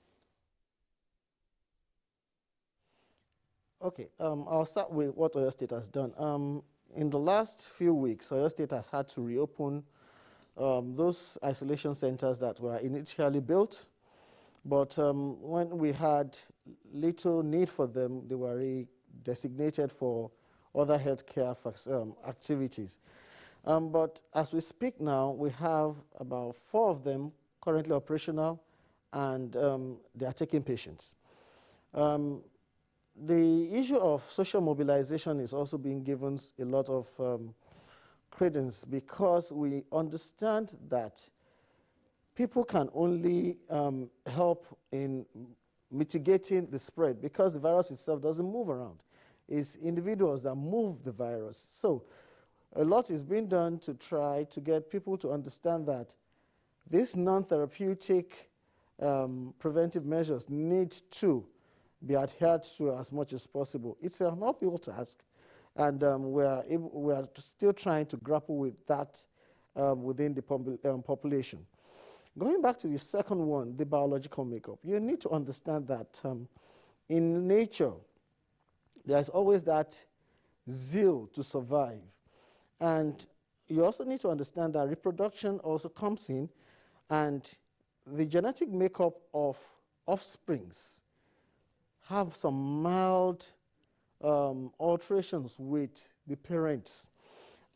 Okay, I'll start with what Oyo State has done. In the last few weeks, Oyo State has had to reopen those isolation centers that were initially built, but when we had little need for them, they were designated for other healthcare activities. But as we speak now, we have about 4 of them currently operational, and they are taking patients. The issue of social mobilization is also being given a lot of credence, because we understand that people can only help in mitigating the spread, because the virus itself doesn't move around. It's individuals that move the virus. So a lot is being done to try to get people to understand that these non-therapeutic preventive measures need to be adhered to as much as possible. It's an uphill task, and we are still trying to grapple with that within the population. Going back to the second one, the biological makeup, you need to understand that in nature, there's always that zeal to survive. And you also need to understand that reproduction also comes in, and the genetic makeup of offsprings have some mild alterations with the parents.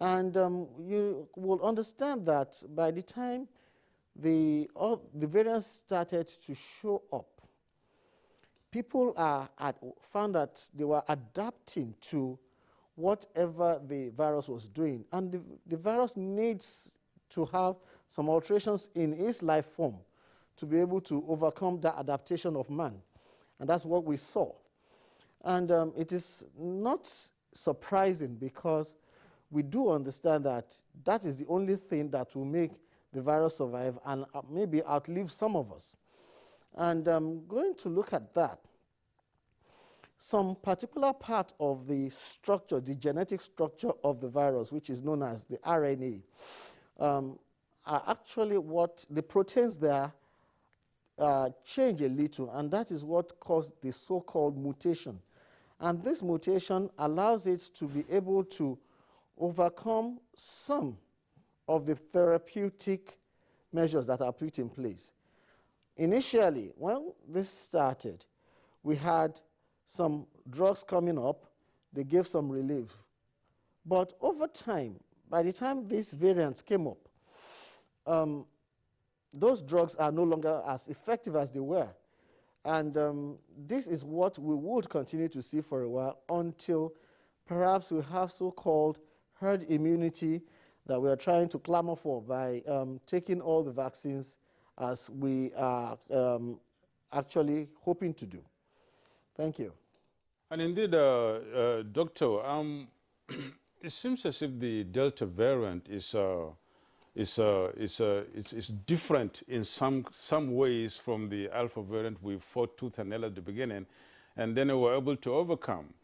And you will understand that by the time the variants started to show up, people found that they were adapting to whatever the virus was doing. And the virus needs to have some alterations in its life form to be able to overcome that adaptation of man. And that's what we saw. And it is not surprising, because we do understand that that is the only thing that will make the virus survive and maybe outlive some of us. And going to look at that, some particular part of the structure, the genetic structure of the virus, which is known as the RNA, are actually what the proteins there change a little, and that is what caused the so-called mutation. And this mutation allows it to be able to overcome some of the therapeutic measures that are put in place. initially, when this started, we had some drugs coming up. They gave some relief. But over time, by the time these variants came up, those drugs are no longer as effective as they were. And this is what we would continue to see for a while until perhaps we have so-called herd immunity that we are trying to clamor for by taking all the vaccines as we are actually hoping to do. Thank you. And indeed, Doctor, it seems as if the Delta variant is different in some ways from the Alpha variant we fought tooth and nail at the beginning, and then we were able to overcome.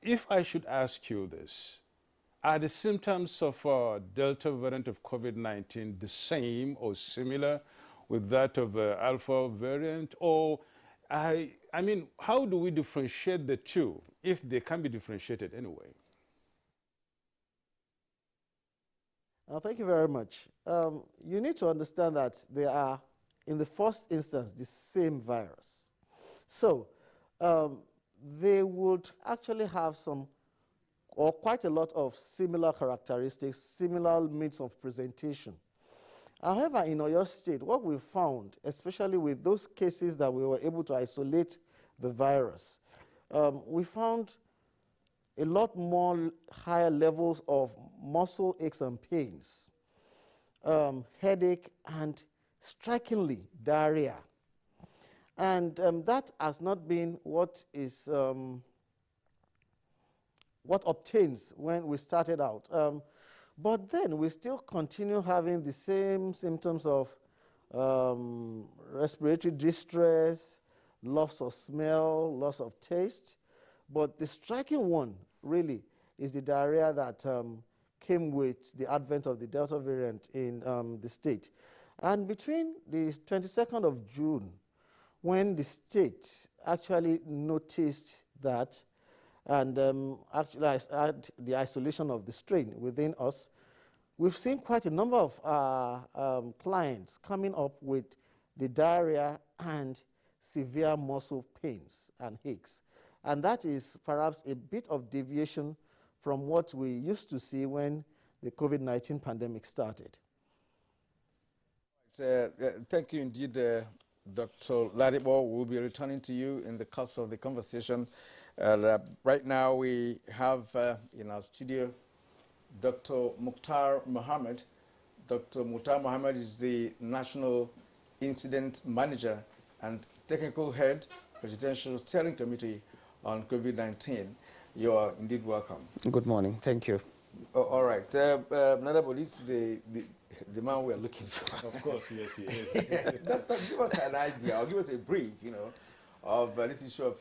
If I should ask you this, are the symptoms of Delta variant of COVID-19 the same or similar with that of Alpha variant? Or, I mean, how do we differentiate the two, if they can be differentiated anyway? Thank you very much. You need to understand that they are, in the first instance, the same virus. So they would actually have some, or quite a lot of similar characteristics, similar means of presentation. However, in Oyo State, what we found, especially with those cases that we were able to isolate the virus, we found a lot more higher levels of muscle aches and pains, headache, and strikingly, diarrhea. And that has not been what is what obtains when we started out. But then we still continue having the same symptoms of respiratory distress, loss of smell, loss of taste. But the striking one, really, is the diarrhea that came with the advent of the Delta variant in the state. And between the 22nd of June, when the state actually noticed that and actually had the isolation of the strain within us, we've seen quite a number of clients coming up with the diarrhea and severe muscle pains and aches. And that is perhaps a bit of deviation from what we used to see when the COVID-19 pandemic started. Thank you indeed, Dr. Ladipo. We'll be returning to you in the course of the conversation. Right now we have in our studio Dr. Mukhtar Mohammed. Dr. Mukhtar Mohammed is the National Incident Manager and Technical Head, Presidential Steering Committee on COVID-19. You are indeed welcome. Good morning. Thank you. All right. Nadabo, this is the man we are looking for. Of course, yes, he is. Yes, give us an idea, or give us a brief, of this issue of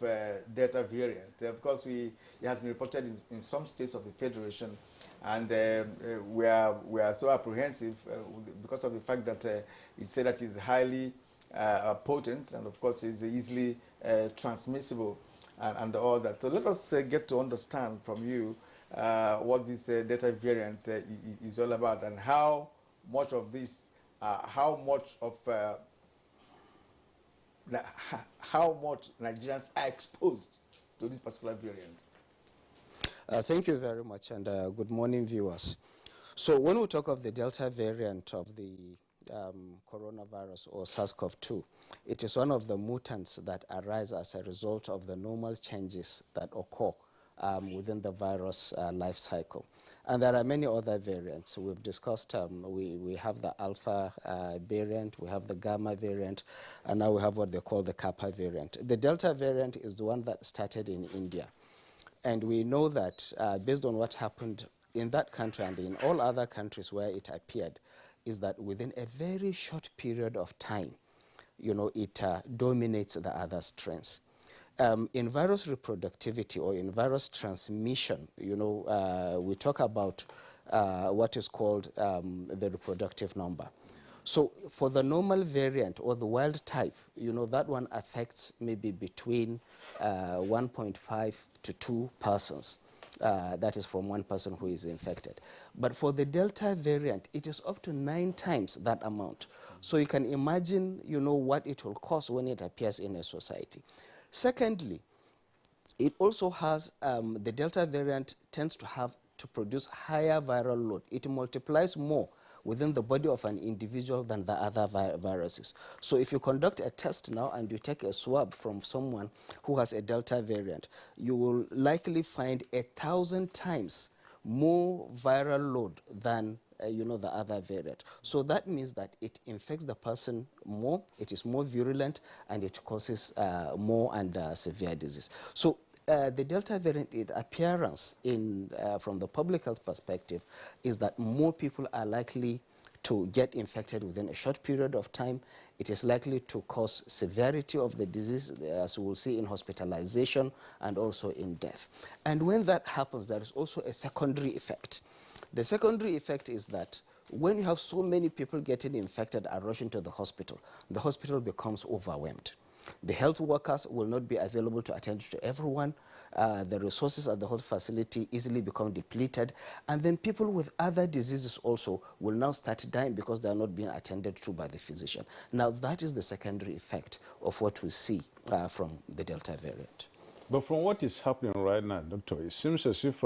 Delta variant. Of course, it has been reported in some states of the Federation, and we are so apprehensive because of the fact that it said that it's highly potent, and of course, it's easily transmissible, and all that. So let us get to understand from you what this Delta variant is all about, and how much of this, how much Nigerians are exposed to this particular variant. Thank you very much, and good morning, viewers. So when we talk of the Delta variant of the coronavirus or SARS-CoV-2, it is one of the mutants that arise as a result of the normal changes that occur within the virus life cycle. And there are many other variants. We've discussed, we have the Alpha variant, we have the Gamma variant, and now we have what they call the Kappa variant. The Delta variant is the one that started in India. And we know that based on what happened in that country and in all other countries where it appeared, is that within a very short period of time, it dominates the other strains. In virus reproductivity or in virus transmission, we talk about what is called the reproductive number. So for the normal variant or the wild type, that one affects maybe between 1.5 to 2 persons. that is from one person who is infected. But for the Delta variant, it is up to 9 times that amount. So you can imagine, what it will cost when it appears in a society. Secondly, it also has, the Delta variant tends to produce higher viral load. It multiplies more within the body of an individual than the other viruses. So if you conduct a test now and you take a swab from someone who has a Delta variant, you will likely find 1,000 times more viral load than the other variant. So that means that it infects the person more, it is more virulent, and it causes more and severe disease. So the Delta variant, its appearance from the public health perspective is that more people are likely to get infected within a short period of time. It is likely to cause severity of the disease, as we will see in hospitalization and also in death. And when that happens, there is also a secondary effect. The secondary effect is that when you have so many people getting infected and rushing to the hospital becomes overwhelmed. The health workers will not be available to attend to everyone. The resources at the health facility easily become depleted. And then people with other diseases also will now start dying because they are not being attended to by the physician. Now, that is the secondary effect of what we see from the Delta variant. But from what is happening right now, Doctor, it seems as if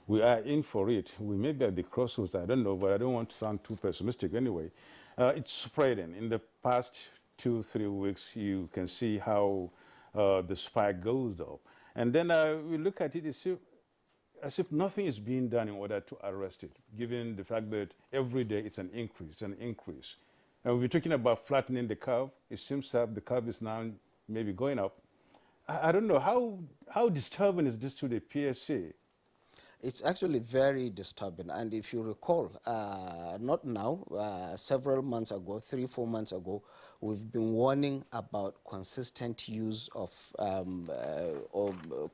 we are in for it. We may be at the crossroads, I don't know, but I don't want to sound too pessimistic anyway. It's spreading. In the past 2-3 weeks, you can see how the spike goes up. And then we look at it as if nothing is being done in order to arrest it, given the fact that every day it's an increase, And we're talking about flattening the curve. It seems that the curve is now maybe going up. I don't know, how disturbing is this to the PSA? It's actually very disturbing. And if you recall, not now, several months ago, 3-4 months ago, we've been warning about consistent use of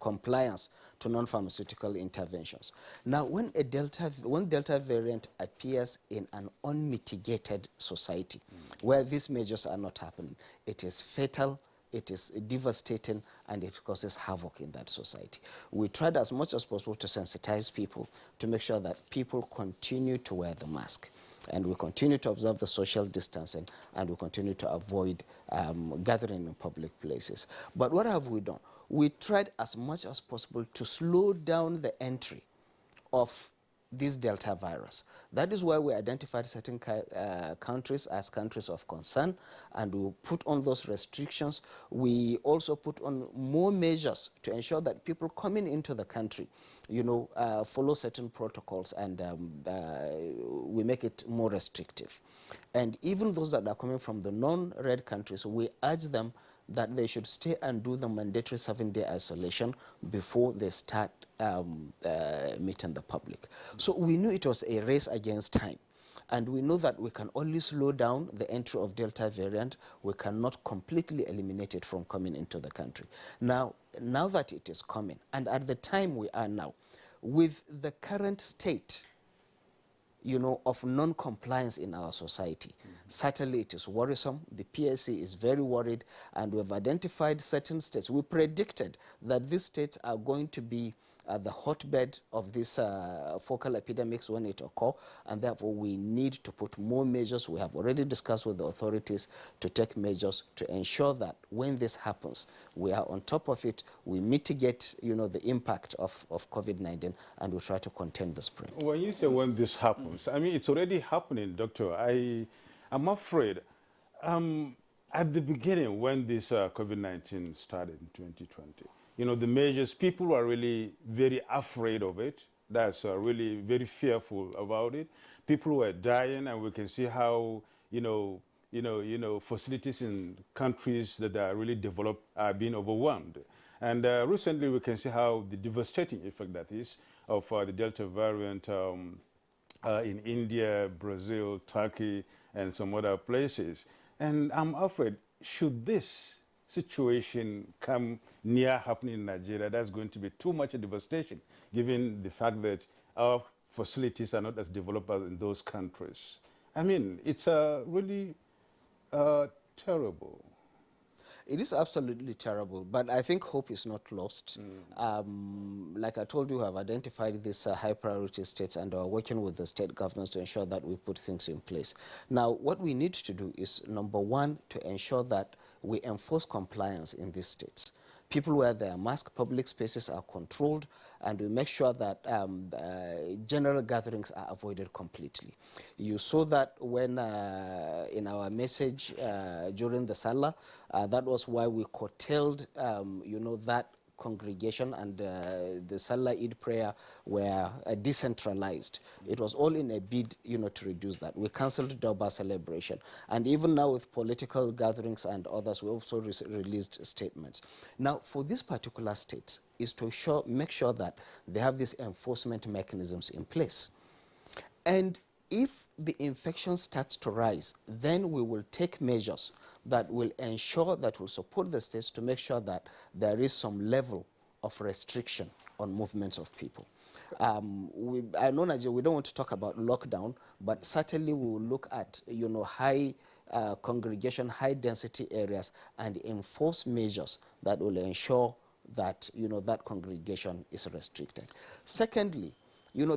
compliance to non-pharmaceutical interventions. Now, when Delta variant appears in an unmitigated society, where these measures are not happening, it is fatal, it is devastating, and it causes havoc in that society. We tried as much as possible to sensitize people to make sure that people continue to wear the mask, and we continue to observe the social distancing, and we continue to avoid gathering in public places. But what have we done? We tried as much as possible to slow down the entry of this Delta virus. That is why we identified certain countries as countries of concern, and we put on those restrictions. We also put on more measures to ensure that people coming into the country, follow certain protocols, and we make it more restrictive. And even those that are coming from the non-red countries, we urge them that they should stay and do the mandatory 7-day isolation before they start meeting the public. So we knew it was a race against time. And we know that we can only slow down the entry of Delta variant. We cannot completely eliminate it from coming into the country. Now that it is coming, and at the time we are now, with the current state of non-compliance in our society. Certainly it is worrisome. The PSC is very worried, and we have identified certain states. We predicted that these states are going to be the hotbed of these focal epidemics when it occurs, and therefore we need to put more measures. We have already discussed with the authorities to take measures to ensure that when this happens, we are on top of it, we mitigate the impact of COVID-19, and we try to contain the spread. When you say when this happens, I mean, it's already happening, Doctor. I'm afraid at the beginning when this COVID-19 started in 2020, the measures, people were really very afraid of it. That's really very fearful about it. People were dying, and we can see how, facilities in countries that are really developed are being overwhelmed. And recently we can see how the devastating effect that is of the Delta variant in India, Brazil, Turkey, and some other places. And I'm afraid, should this situation come near happening in Nigeria, that's going to be too much a devastation, given the fact that our facilities are not as developed as in those countries. I mean, it's really terrible. It is absolutely terrible, but I think hope is not lost. Like I told you, we have identified these high priority states and are working with the state governments to ensure that we put things in place. Now, what we need to do is, number one, to ensure that we enforce compliance in these states. People wear their mask, public spaces are controlled, and we make sure that general gatherings are avoided completely. You saw that when in our message during the Salah, that was why we curtailed, that congregation and the Salah Eid prayer were decentralized. It was all in a bid, to reduce that. We cancelled Durbar celebration. And even now with political gatherings and others, we also released statements. Now, for these particular states, is to make sure that they have these enforcement mechanisms in place. And if the infection starts to rise, then we will take measures that will ensure, that will support the states to make sure that there is some level of restriction on movements of people. I know, Nigeria, we don't want to talk about lockdown, but certainly we will look at, high congregation, high density areas and enforce measures that will ensure that, that congregation is restricted. Secondly,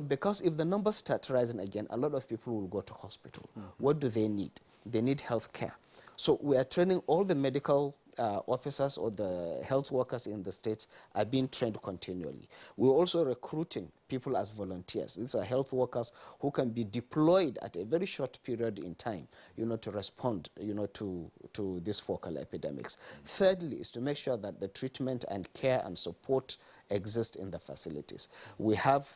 because if the numbers start rising again, a lot of people will go to hospital. What do they need? They need health care. So we are training all the medical officers or the health workers in the states are being trained continually. We're also recruiting people as volunteers. These are health workers who can be deployed at a very short period in time, to respond, to these focal epidemics. Thirdly, is to make sure that the treatment and care and support exist in the facilities. We have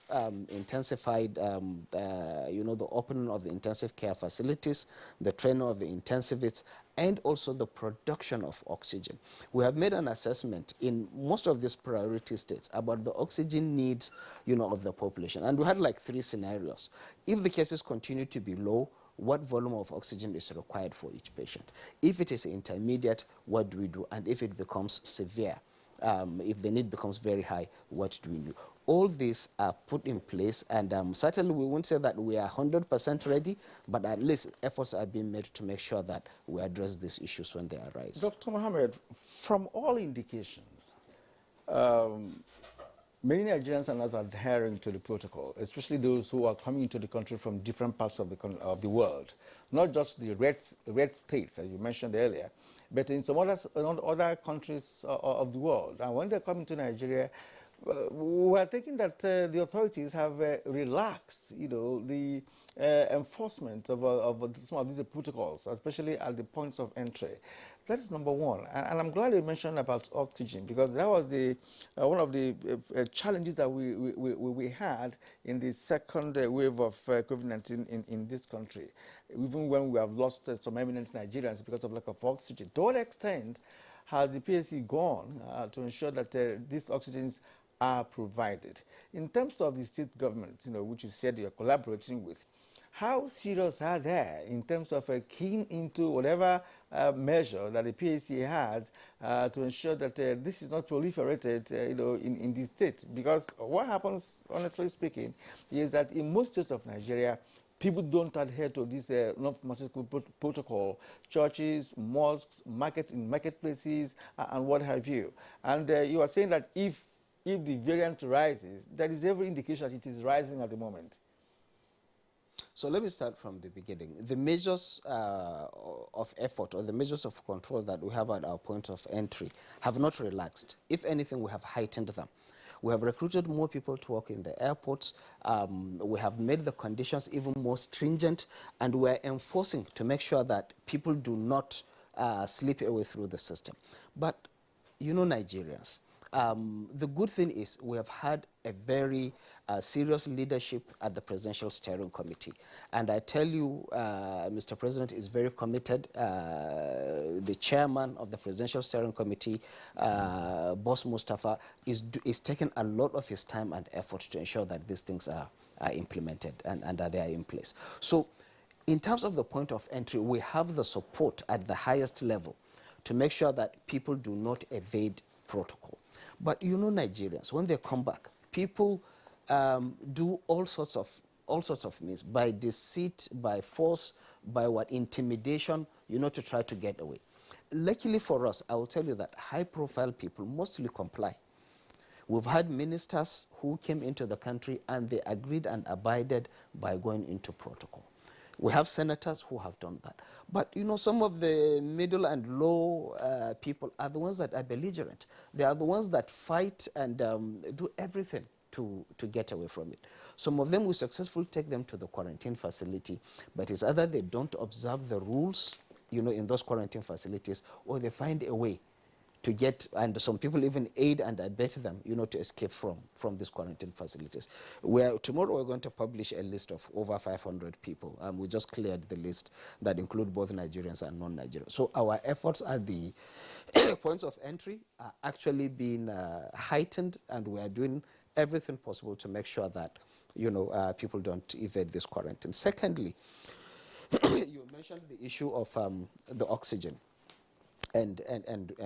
intensified, the opening of the intensive care facilities, the training of the intensivists, and also the production of oxygen. We have made an assessment in most of these priority states about the oxygen needs, of the population. And we had like 3 scenarios. If the cases continue to be low, what volume of oxygen is required for each patient? If it is intermediate, what do we do? And if it becomes severe, if the need becomes very high, what do we do? All these are put in place, and certainly we won't say that we are 100% ready, but at least efforts are being made to make sure that we address these issues when they arise. Dr. Mohammed, from all indications, many Nigerians are not adhering to the protocol, especially those who are coming into the country from different parts of the world, not just the red states, as you mentioned earlier, but in some other countries of the world. And when they come into Nigeria, we are thinking that the authorities have relaxed, the enforcement of some of these protocols, especially at the points of entry. That is number one. And I'm glad you mentioned about oxygen, because that was one of the challenges that we had in the second wave of COVID-19 in this country, even when we have lost some eminent Nigerians because of lack of oxygen. To what extent has the PSC gone to ensure that these oxygens are provided? In terms of the state government, which you said you're collaborating with, how serious are they in terms of keying into whatever measure that the PAC has to ensure that this is not proliferated, in the state? Because what happens, honestly speaking, is that in most states of Nigeria, people don't adhere to this non-pharmaceutical protocol. Churches, mosques, marketplaces, and what have you. And you are saying that if the variant rises, there is every indication that it is rising at the moment. So let me start from the beginning. The measures of effort or the measures of control that we have at our point of entry have not relaxed. If anything, we have heightened them. We have recruited more people to work in the airports. We have made the conditions even more stringent, and we're enforcing to make sure that people do not slip away through the system. But, Nigerians, the good thing is we have had a very serious leadership at the Presidential Steering Committee. And I tell you, Mr. President is very committed. The chairman of the Presidential Steering Committee, Boss Mustafa, is taking a lot of his time and effort to ensure that these things are implemented and that they are in place. So in terms of the point of entry, we have the support at the highest level to make sure that people do not evade protocol. But Nigerians, when they come back, people do all sorts of means, by deceit, by force, by intimidation, to try to get away. luckily for us, I will tell you that high-profile people mostly comply. We've had ministers who came into the country and they agreed and abided by going into protocol. We have senators who have done that. But you know, some of the middle and low people are the ones that are belligerent. They are the ones that fight and do everything to get away from it. Some of them, we successfully take them to the quarantine facility, but it's either they don't observe the rules, you know, in those quarantine facilities, or they find a way to get, and some people even aid and abet them, you know, to escape from these quarantine facilities. Tomorrow we're going to publish a list of over 500 people. We just cleared the list that include both Nigerians and non-Nigerians. So our efforts at the points of entry are actually being heightened, and we are doing everything possible to make sure that, you know, people don't evade this quarantine. Secondly, you mentioned the issue of the oxygen. And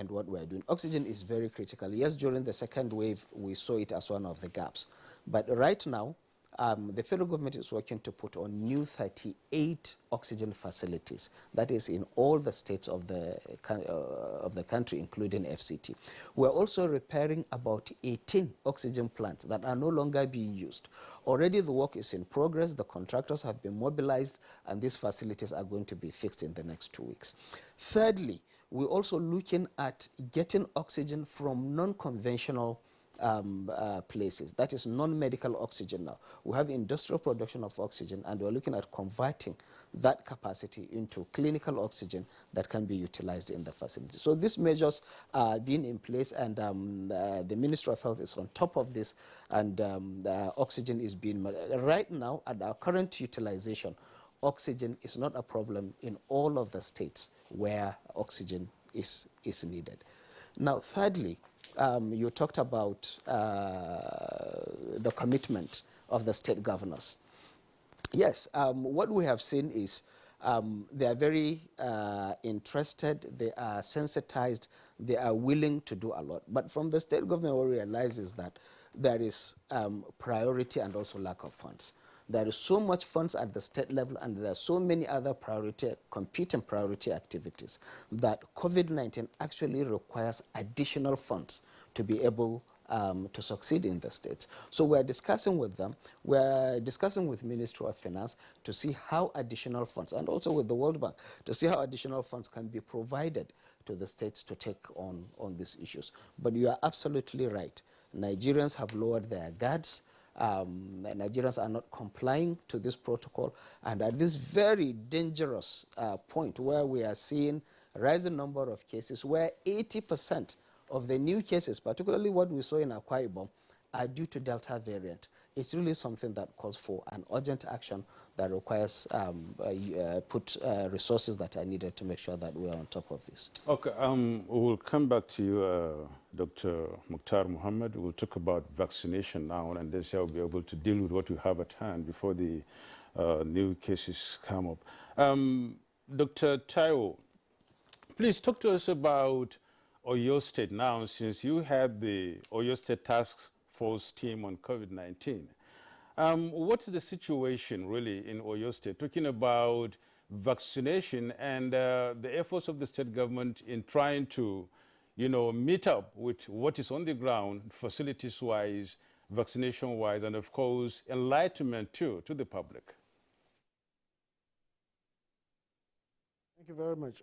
what we're doing. Oxygen is very critical. Yes, during the second wave, we saw it as one of the gaps. But right now, the federal government is working to put on new 38 oxygen facilities. That is in all the states of the country, including FCT. We're also repairing about 18 oxygen plants that are no longer being used. Already the work is in progress. The contractors have been mobilized, and these facilities are going to be fixed in the next 2 weeks. Thirdly, we're also looking at getting oxygen from non-conventional places. That is non-medical oxygen now. We have industrial production of oxygen, and we're looking at converting that capacity into clinical oxygen that can be utilized in the facility. So these measures are being in place, and the Ministry of Health is on top of this, and the oxygen is being... Right now, at our current utilization, oxygen is not a problem in all of the states where oxygen is needed. Now, thirdly, you talked about the commitment of the state governors. Yes, what we have seen is they are very interested, they are sensitized, they are willing to do a lot. But from the state government, what we realize is that there is priority and also lack of funds. There is so much funds at the state level, and there are so many other competing priority activities that COVID-19 actually requires additional funds to be able to succeed in the states. So we're discussing with them, we're discussing with Ministry of Finance to see how additional funds, and also with the World Bank, to see how additional funds can be provided to the states to take on these issues. But you are absolutely right. Nigerians have lowered their guards. Nigerians are not complying to this protocol, and at this very dangerous point where we are seeing a rising number of cases, where 80% of the new cases, particularly what we saw in Akwa Ibom, are due to Delta variant. It's really something that calls for an urgent action that requires resources that are needed to make sure that we are on top of this. Okay, we'll come back to you, Dr. Mukhtar Mohammed. We'll talk about vaccination now, and then we'll be able to deal with what we have at hand before the new cases come up. Dr. Taiwo, please talk to us about Oyo State now, since you had the Oyo State Task Force team on COVID-19. What's the situation really in Oyo State, talking about vaccination and the efforts of the state government in trying to, you know, meet up with what is on the ground, facilities-wise, vaccination-wise, and of course, enlightenment too, to the public? Thank you very much.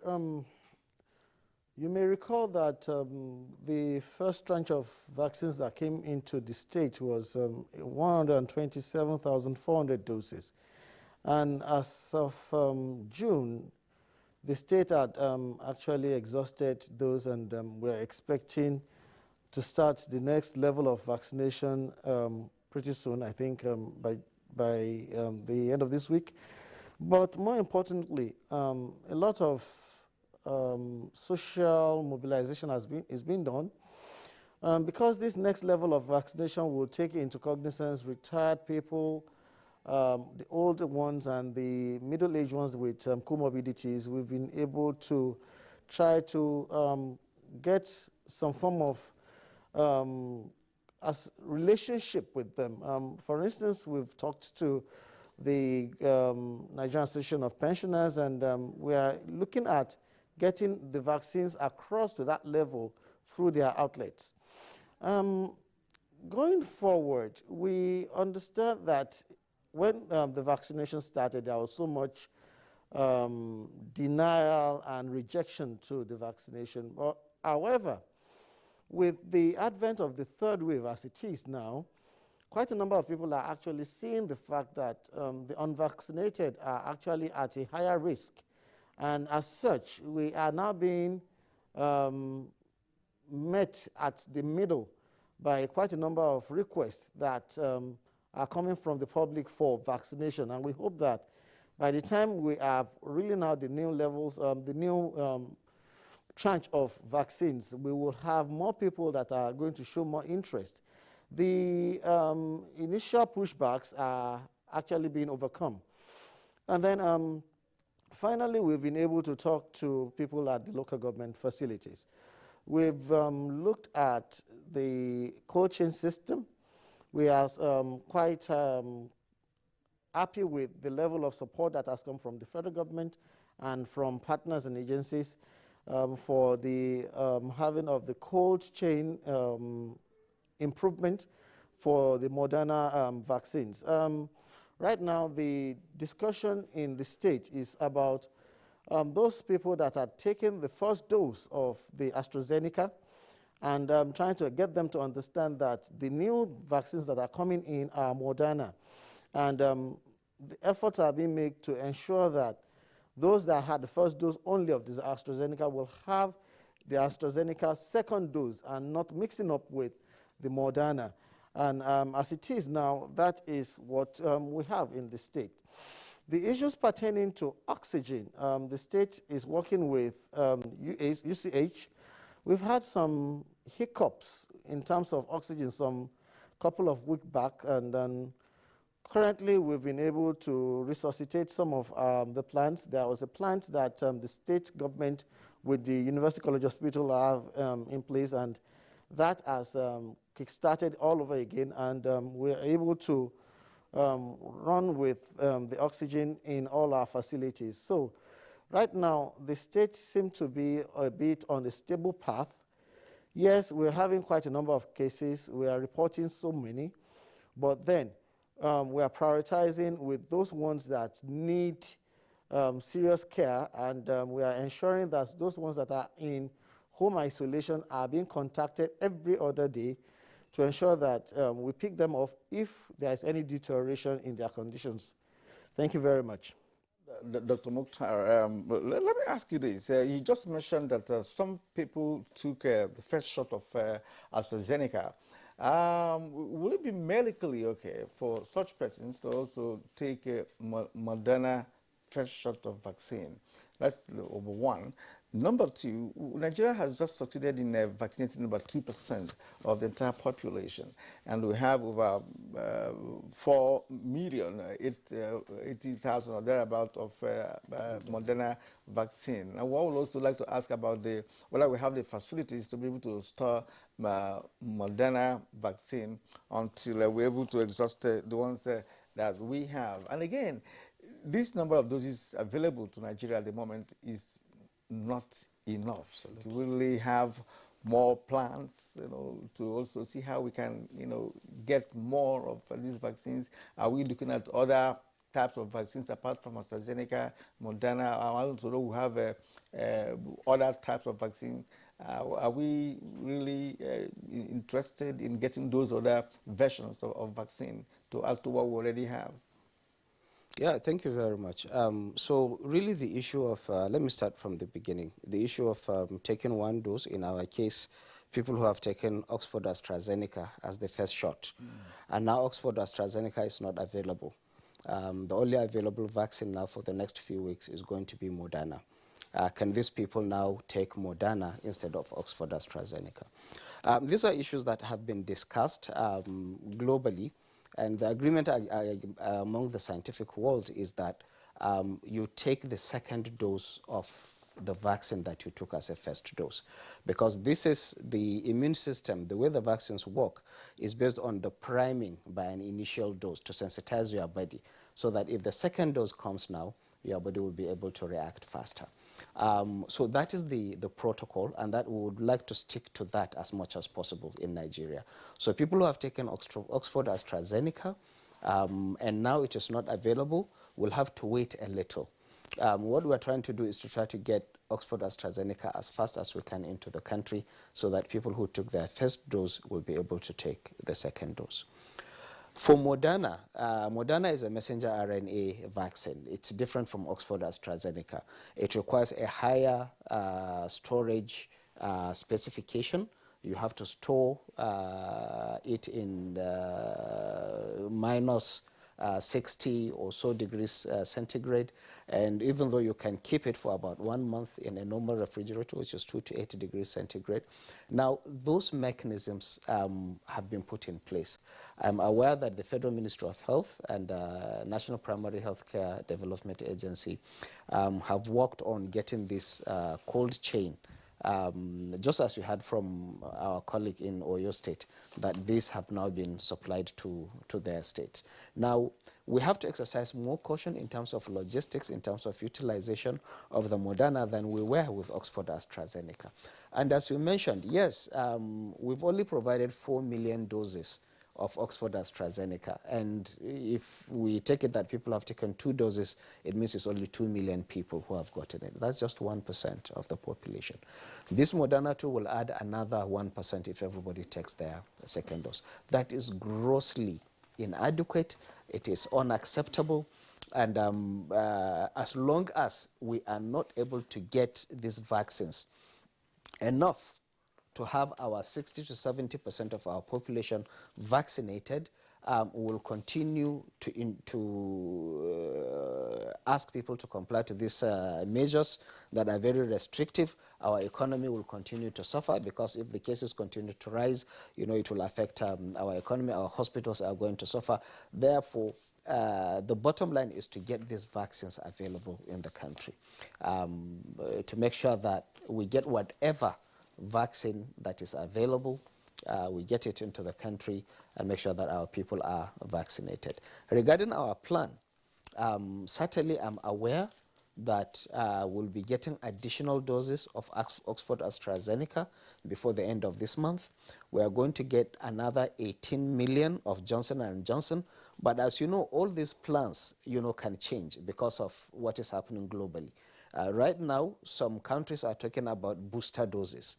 You may recall that the first tranche of vaccines that came into the state was 127,400 doses. And as of June, the state had actually exhausted those, and we're expecting to start the next level of vaccination pretty soon, I think by the end of this week. But more importantly, a lot of social mobilization is being done, because this next level of vaccination will take into cognizance retired people, the older ones, and the middle-aged ones with comorbidities. We've been able to try to get some form of relationship with them. For instance, we've talked to the Nigerian Association of Pensioners, and we are looking at getting the vaccines across to that level through their outlets. Going forward, we understand that when the vaccination started, there was so much denial and rejection to the vaccination. But, however, with the advent of the third wave as it is now, quite a number of people are actually seeing the fact that the unvaccinated are actually at a higher risk. And as such, we are now being met at the middle by quite a number of requests that are coming from the public for vaccination. And we hope that by the time we are rolling out the new levels, the new tranche of vaccines, we will have more people that are going to show more interest. The initial pushbacks are actually being overcome. And then finally, we've been able to talk to people at the local government facilities. We've looked at the cold chain system. We are quite happy with the level of support that has come from the federal government and from partners and agencies for the having of the cold chain improvement for the Moderna vaccines. Right now, the discussion in the state is about those people that had taken the first dose of the AstraZeneca and trying to get them to understand that the new vaccines that are coming in are Moderna. And the efforts are being made to ensure that those that had the first dose only of the AstraZeneca will have the AstraZeneca second dose and not mixing up with the Moderna. And as it is now, that is what we have in the state. The issues pertaining to oxygen, the state is working with UCH. We've had some hiccups in terms of oxygen some couple of weeks back, and then currently we've been able to resuscitate some of the plants. There was a plant that the state government with the University College Hospital have in place, and that has kick-started all over again, and we're able to run with the oxygen in all our facilities. So right now, the state seems to be a bit on a stable path. Yes, we're having quite a number of cases. We are reporting so many, but then we are prioritizing with those ones that need serious care, and we are ensuring that those ones that are in home isolation are being contacted every other day to ensure that we pick them off if there is any deterioration in their conditions. Thank you very much. Dr. Mukhtar, let me ask you this. You just mentioned that some people took the first shot of AstraZeneca. Will it be medically okay for such persons to also take a Moderna first shot of vaccine? That's number one. Number two, Nigeria has just succeeded in vaccinating about 2% of the entire population, and we have over 4 million, 80,000 or thereabout of Moderna vaccine. And what I would also like to ask about whether we have the facilities to be able to store Moderna vaccine until we're able to exhaust the ones that we have. And again, this number of doses available to Nigeria at the moment is not enough. Absolutely. To really have more plans, to also see how we can, get more of these vaccines. Are we looking at other types of vaccines apart from AstraZeneca, Moderna? I also know we have other types of vaccine. Are we really interested in getting those other versions of vaccine to add to what we already have? Yeah, thank you very much. So really the issue of, let me start from the beginning. The issue of taking one dose, in our case, people who have taken Oxford AstraZeneca as the first shot. And now Oxford AstraZeneca is not available. The only available vaccine now for the next few weeks is going to be Moderna. Can these people now take Moderna instead of Oxford AstraZeneca? These are issues that have been discussed globally. And the agreement among the scientific world is that you take the second dose of the vaccine that you took as a first dose. Because this is the immune system, the way the vaccines work is based on the priming by an initial dose to sensitize your body, so that if the second dose comes now, your body will be able to react faster. So that is the protocol, and that we would like to stick to that as much as possible in Nigeria. So people who have taken Oxford AstraZeneca, and now it is not available, will have to wait a little. What we're trying to do is to try to get Oxford AstraZeneca as fast as we can into the country so that people who took their first dose will be able to take the second dose. For Moderna, Moderna is a messenger RNA vaccine. It's different from Oxford AstraZeneca. It requires a higher storage specification. You have to store it in minus 60 or so degrees centigrade, and even though you can keep it for about 1 month in a normal refrigerator, which is 2 to 8 degrees centigrade. Now, those mechanisms have been put in place. I'm aware that the Federal Ministry of Health and National Primary Healthcare Development Agency have worked on getting this cold chain, just as we heard from our colleague in Oyo State, that these have now been supplied to their states. Now, we have to exercise more caution in terms of logistics, in terms of utilization of the Moderna than we were with Oxford AstraZeneca. And as we mentioned, yes, we've only provided 4 million doses of Oxford AstraZeneca. And if we take it that people have taken 2 doses, it means it's only 2 million people who have gotten it. That's just 1% of the population. This Moderna too will add another 1% if everybody takes their second dose. That is grossly inadequate. It is unacceptable. And as long as we are not able to get these vaccines enough to have our 60 to 70% of our population vaccinated, we'll continue to ask people to comply to these measures that are very restrictive. Our economy will continue to suffer because if the cases continue to rise, it will affect our economy. Our hospitals are going to suffer. Therefore, the bottom line is to get these vaccines available in the country, to make sure that we get whatever vaccine that is available, we get it into the country and make sure that our people are vaccinated. Regarding our plan, certainly I'm aware that we'll be getting additional doses of Oxford AstraZeneca before the end of this month. We are going to get another 18 million of Johnson & Johnson. But as you know, all these plans, can change because of what is happening globally. Right now, some countries are talking about booster doses.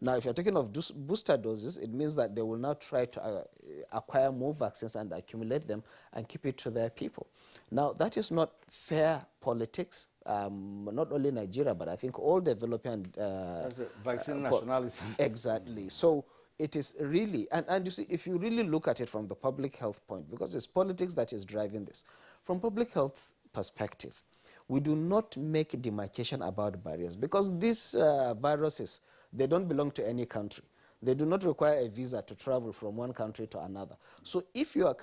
Now, if you're talking of booster doses, it means that they will now try to acquire more vaccines and accumulate them and keep it to their people. Now, that is not fair politics, not only Nigeria, but I think all developing... That's a vaccine nationalism. Exactly. So it is really, and you see, if you really look at it from the public health point, because it's politics that is driving this, from public health perspective, we do not make demarcation about barriers because these viruses, they don't belong to any country. They do not require a visa to travel from one country to another. So if one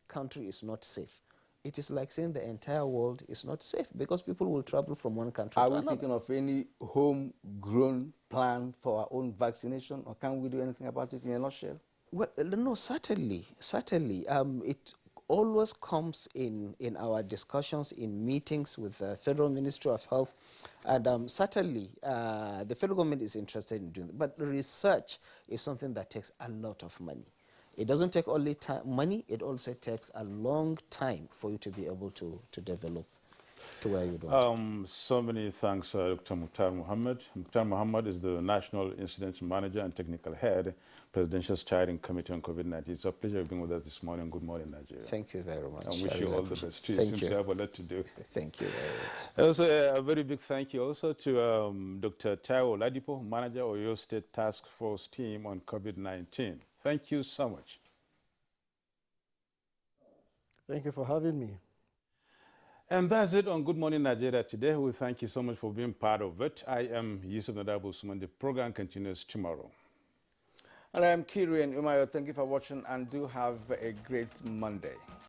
country is not safe, it is like saying the entire world is not safe because people will travel from one country to another. Are we thinking of any homegrown plan for our own vaccination, or can we do anything about it in a nutshell? Well, no, certainly. It always comes in our discussions, in meetings with the Federal Ministry of Health, and certainly the federal government is interested in doing it. But research is something that takes a lot of money. It doesn't take only money, it also takes a long time for you to be able to develop to where you want. So many thanks, Dr. Mukhtar Mohammed. Mukhtar Mohammed is the National Incident Manager and Technical Head, Presidential Steering Committee on COVID-19. It's a pleasure being with us this morning. Good morning, Nigeria. Thank you very much. I wish you all the best too. Thank Since you. you have a lot to do. Thank you very much. Also, a very big thank you also to Dr. Taiwo Ladipo, Manager of Oyo State Task Force Team on COVID-19. Thank you so much. Thank you for having me. And that's it on Good Morning Nigeria today. We thank you so much for being part of it. I am Yusuf Nadabu Suman. The program continues tomorrow. And I am Kiri and Umayo. Thank you for watching and do have a great Monday.